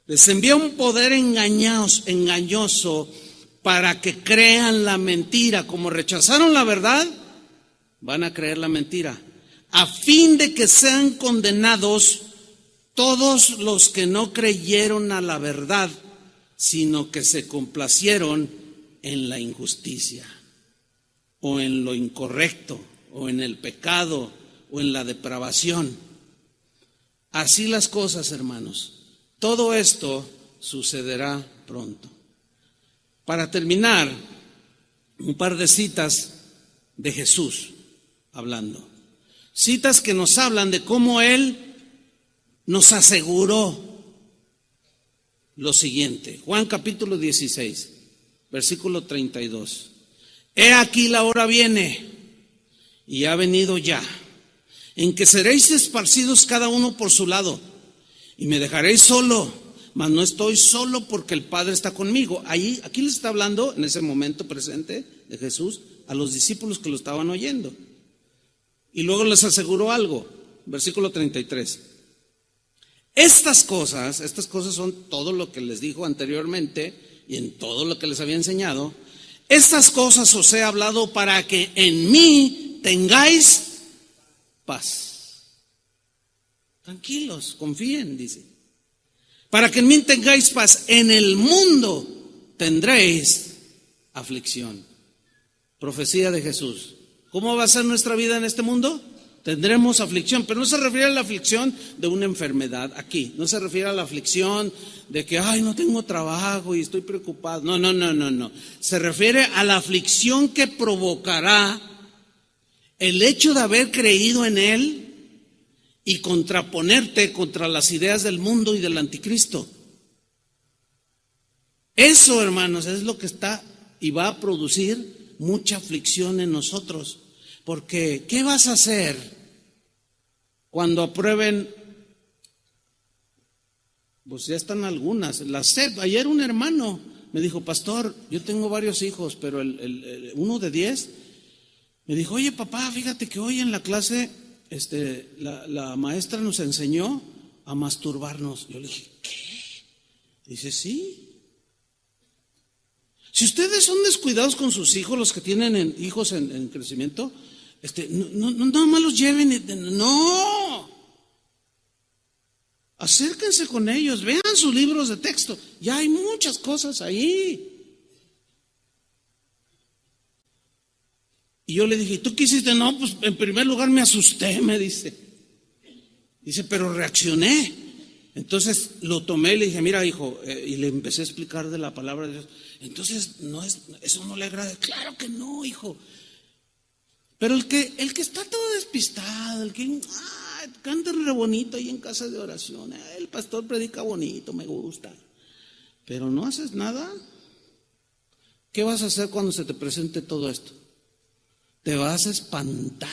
Les envía un poder engañoso para que crean la mentira. Como rechazaron la verdad, van a creer la mentira, a fin de que sean condenados todos los que no creyeron a la verdad, sino que se complacieron en la injusticia, o en lo incorrecto, o en el pecado, o en la depravación. Así las cosas, hermanos. Todo esto sucederá pronto. Para terminar, un par de citas de Jesús hablando. Citas que nos hablan de cómo Él nos aseguró lo siguiente. Juan capítulo 16, versículo 32. He aquí la hora viene, y ha venido ya, en que seréis esparcidos cada uno por su lado, y me dejaréis solo, mas no estoy solo, porque el Padre está conmigo. Aquí les está hablando en ese momento presente de Jesús a los discípulos que lo estaban oyendo. Y luego les aseguró algo, versículo 33. Estas cosas son todo lo que les dijo anteriormente y en todo lo que les había enseñado. Estas cosas os he hablado para que en mí tengáis paz. Tranquilos, confíen, dice. Para que en mí tengáis paz. En el mundo tendréis aflicción. Profecía de Jesús. ¿Cómo va a ser nuestra vida en este mundo? Tendremos aflicción, pero no se refiere a la aflicción de una enfermedad aquí. No se refiere a la aflicción de que, ay, no tengo trabajo y estoy preocupado. No. Se refiere a la aflicción que provocará el hecho de haber creído en Él y contraponerte contra las ideas del mundo y del anticristo. Eso, hermanos, es lo que está y va a producir mucha aflicción en nosotros. Porque, ¿qué vas a hacer cuando aprueben? Pues ya están algunas. La SEP, ayer un hermano me dijo, pastor, yo tengo varios hijos, pero uno de 10 me dijo, oye papá, fíjate que hoy en la clase la maestra nos enseñó a masturbarnos. Yo le dije, ¿qué? Dice, sí. Si ustedes son descuidados con sus hijos, los que tienen hijos en crecimiento, no nada más los lleven, no. Acérquense con ellos, vean sus libros de texto, ya hay muchas cosas ahí. Y yo le dije, ¿tú qué hiciste? No, pues en primer lugar me asusté, me dice. Dice, pero reaccioné. Entonces lo tomé y le dije, mira hijo, y le empecé a explicar de la palabra de Dios. Entonces, eso no le agrada. Claro que no, hijo. Pero el que está todo despistado, el que canta re bonito ahí en casa de oración, el pastor predica bonito, me gusta, pero no haces nada, ¿qué vas a hacer cuando se te presente todo esto? Te vas a espantar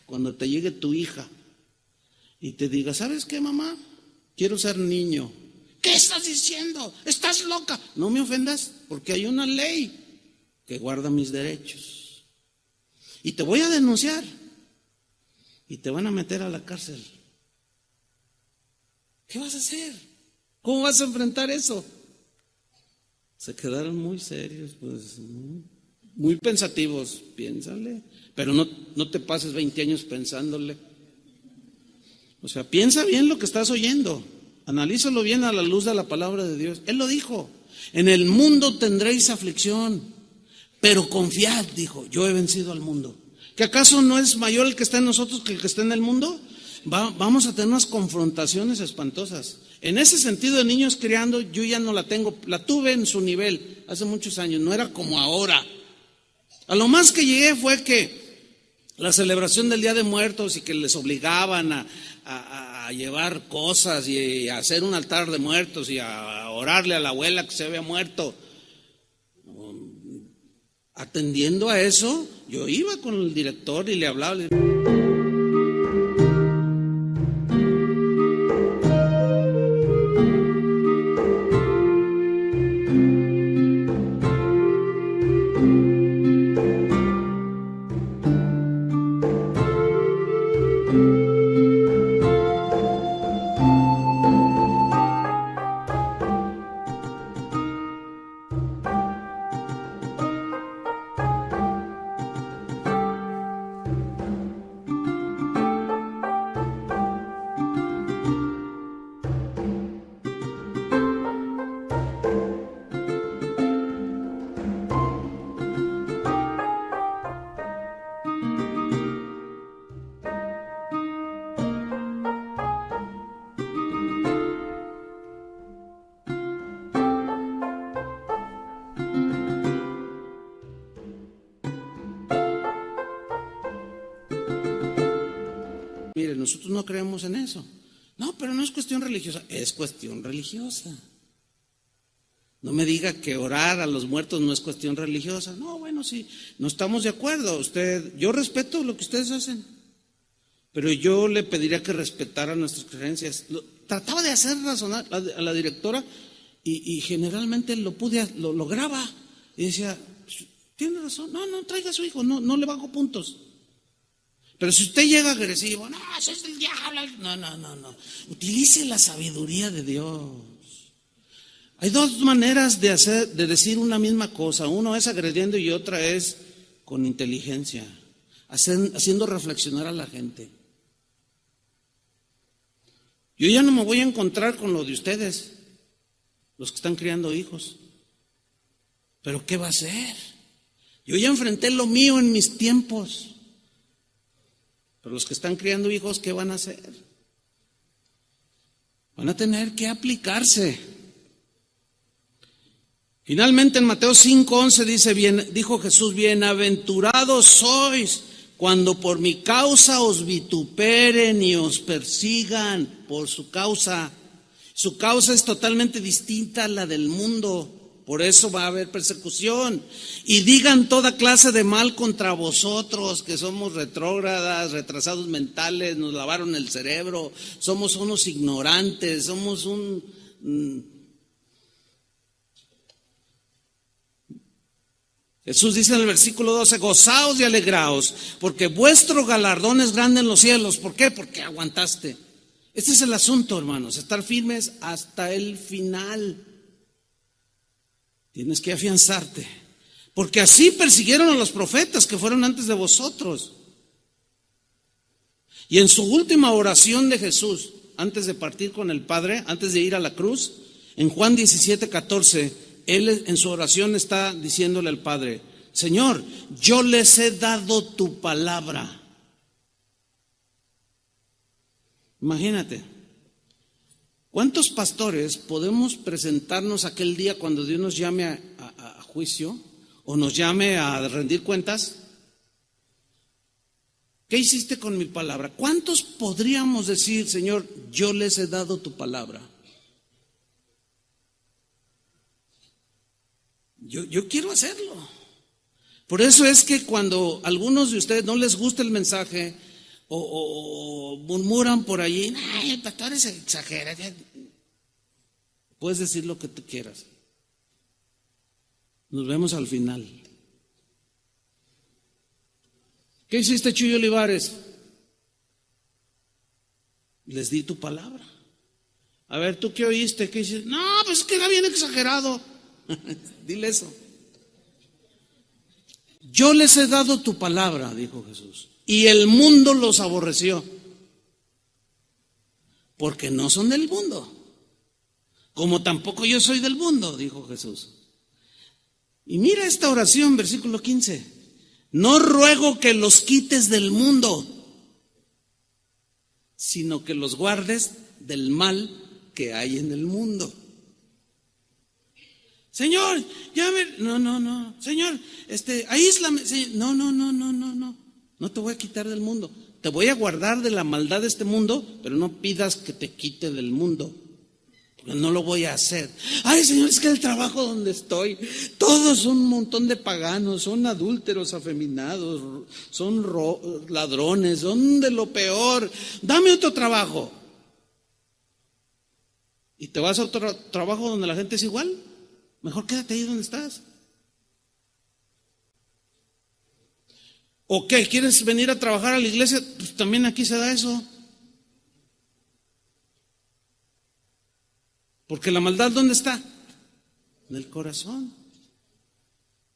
cuando te llegue tu hija y te diga, ¿sabes qué, mamá? Quiero ser niño. ¿Qué estás diciendo? ¿Estás loca? No me ofendas, porque hay una ley que guarda mis derechos. Y te voy a denunciar. Y te van a meter a la cárcel. ¿Qué vas a hacer? ¿Cómo vas a enfrentar eso? Se quedaron muy serios, pues, muy pensativos. Piénsale. Pero no te pases 20 años pensándole. O sea, piensa bien lo que estás oyendo. Analízalo bien a la luz de la palabra de Dios. Él lo dijo. En el mundo tendréis aflicción, pero confiad, dijo, yo he vencido al mundo. ¿Que acaso no es mayor el que está en nosotros que el que está en el mundo? Vamos a tener unas confrontaciones espantosas. En ese sentido de niños criando, yo ya no la tengo, la tuve en su nivel hace muchos años, no era como ahora. A lo más que llegué fue que la celebración del Día de Muertos y que les obligaban a llevar cosas y a hacer un altar de muertos y a orarle a la abuela que se había muerto. Atendiendo a eso, yo iba con el director y le hablaba. Mire, nosotros no creemos en eso. No, pero no es cuestión religiosa. Es cuestión religiosa. No me diga que orar a los muertos no es cuestión religiosa. No, bueno, sí, no estamos de acuerdo. Yo respeto lo que ustedes hacen, pero yo le pediría que respetara nuestras creencias. Trataba de hacer razonar a la directora y generalmente lo lograba. Y decía, tiene razón, no traiga a su hijo, no le bajo puntos. Pero si usted llega agresivo, no, eso es el diablo. No. Utilice la sabiduría de Dios. Hay dos maneras de decir una misma cosa. Uno es agrediendo y otra es con inteligencia, haciendo reflexionar a la gente. Yo ya no me voy a encontrar con lo de ustedes, los que están criando hijos. ¿Pero qué va a hacer? Yo ya enfrenté lo mío en mis tiempos. Pero los que están criando hijos, ¿qué van a hacer? Van a tener que aplicarse. Finalmente en Mateo 5:11 dice, dijo Jesús, bienaventurados sois cuando por mi causa os vituperen y os persigan por su causa. Su causa es totalmente distinta a la del mundo. Por eso va a haber persecución. Y digan toda clase de mal contra vosotros, que somos retrógradas, retrasados mentales, nos lavaron el cerebro, somos unos ignorantes, somos Jesús dice en el versículo 12, gozaos y alegraos, porque vuestro galardón es grande en los cielos. ¿Por qué? Porque aguantaste. Este es el asunto, hermanos, estar firmes hasta el final. Tienes que afianzarte, porque así persiguieron a los profetas que fueron antes de vosotros. Y en su última oración de Jesús, antes de partir con el Padre, antes de ir a la cruz, en Juan 17:14, Él en su oración está diciéndole al Padre, Señor, yo les he dado tu palabra. Imagínate. ¿Cuántos pastores podemos presentarnos aquel día cuando Dios nos llame a juicio o nos llame a rendir cuentas? ¿Qué hiciste con mi palabra? ¿Cuántos podríamos decir, Señor, yo les he dado tu palabra? Yo quiero hacerlo. Por eso es que cuando a algunos de ustedes no les gusta el mensaje o murmuran por allí, ay, el pastor es exagera. Puedes decir lo que tú quieras. Nos vemos al final. ¿Qué hiciste, Chuyo Olivares? Les di tu palabra. A ver, ¿tú qué oíste? ¿Qué hiciste? No, pues es que era bien exagerado. Dile eso. Yo les he dado tu palabra, dijo Jesús, y el mundo los aborreció, porque no son del mundo, como tampoco yo soy del mundo, dijo Jesús. Y mira esta oración, versículo 15. No ruego que los quites del mundo, sino que los guardes del mal que hay en el mundo. Señor, no, Señor, aíslame. No, no te voy a quitar del mundo. Te voy a guardar de la maldad de este mundo, pero no pidas que te quite del mundo. No lo voy a hacer. Ay, Señor, es que el trabajo donde estoy, todos son un montón de paganos, son adúlteros, afeminados, son ladrones, son de lo peor. Dame otro trabajo. ¿Y te vas a otro trabajo donde la gente es igual? Mejor quédate ahí donde estás. ¿O qué? ¿Quieres venir a trabajar a la iglesia? Pues también aquí se da eso. Porque la maldad, ¿dónde está? En el corazón.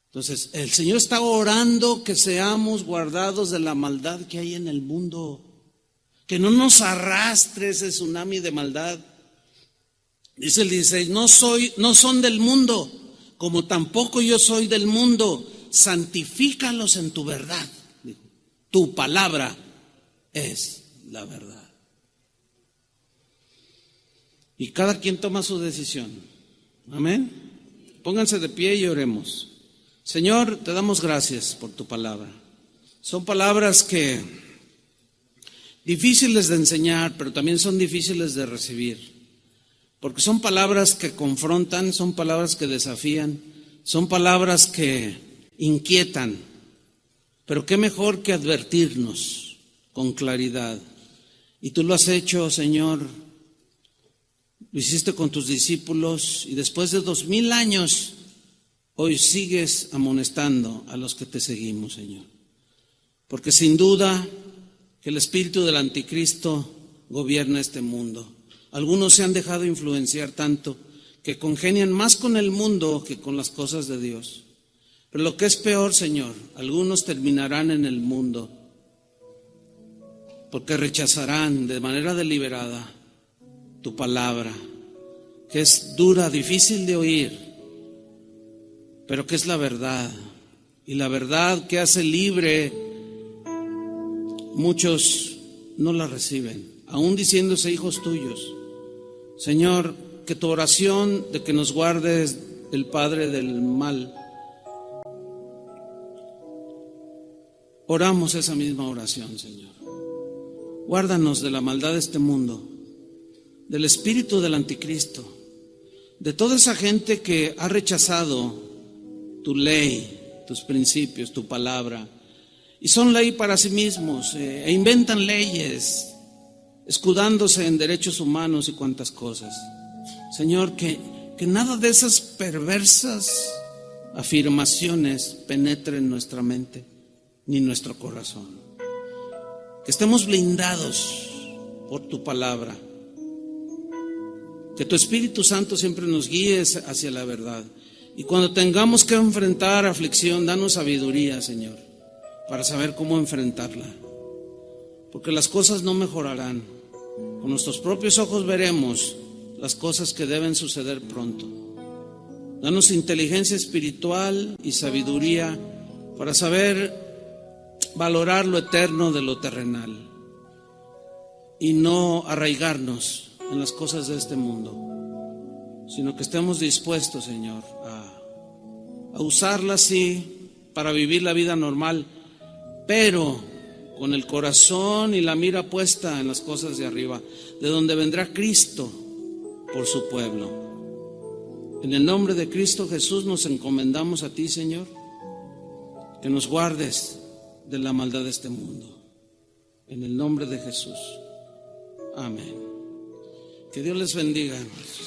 Entonces, el Señor está orando que seamos guardados de la maldad que hay en el mundo. Que no nos arrastre ese tsunami de maldad. Dice el 16, no son del mundo, como tampoco yo soy del mundo. Santifícalos en tu verdad. Tu palabra es la verdad. Y cada quien toma su decisión. Amén. Pónganse de pie y oremos. Señor, te damos gracias por tu palabra. Son palabras que difíciles de enseñar, pero también son difíciles de recibir. Porque son palabras que confrontan, son palabras que desafían, son palabras que inquietan. Pero qué mejor que advertirnos con claridad. Y tú lo has hecho, Señor. Lo hiciste con tus discípulos y después de 2000 años, hoy sigues amonestando a los que te seguimos, Señor. Porque sin duda que el espíritu del anticristo gobierna este mundo. Algunos se han dejado influenciar tanto que congenian más con el mundo que con las cosas de Dios. Pero lo que es peor, Señor, algunos terminarán en el mundo porque rechazarán de manera deliberada tu palabra, que es dura, difícil de oír, pero que es la verdad. Y la verdad que hace libre muchos no la reciben, aún diciéndose hijos tuyos. Señor, que tu oración de que nos guardes del Padre del mal, oramos esa misma oración, Señor. Guárdanos de la maldad de este mundo, del espíritu del anticristo, de toda esa gente que ha rechazado tu ley, tus principios, tu palabra, y son ley para sí mismos, e inventan leyes, escudándose en derechos humanos y cuantas cosas. Señor, que nada de esas perversas afirmaciones penetre en nuestra mente ni nuestro corazón. Que estemos blindados por tu palabra. Que tu Espíritu Santo siempre nos guíe hacia la verdad. Y cuando tengamos que enfrentar aflicción, danos sabiduría, Señor, para saber cómo enfrentarla. Porque las cosas no mejorarán. Con nuestros propios ojos veremos las cosas que deben suceder pronto. Danos inteligencia espiritual y sabiduría para saber valorar lo eterno de lo terrenal y no arraigarnos en las cosas de este mundo, sino que estemos dispuestos, Señor, a usarla así para vivir la vida normal, pero con el corazón y la mira puesta en las cosas de arriba, de donde vendrá Cristo por su pueblo. En el nombre de Cristo Jesús nos encomendamos a ti, Señor, que nos guardes de la maldad de este mundo. En el nombre de Jesús. Amén. Que Dios les bendiga, hermanos.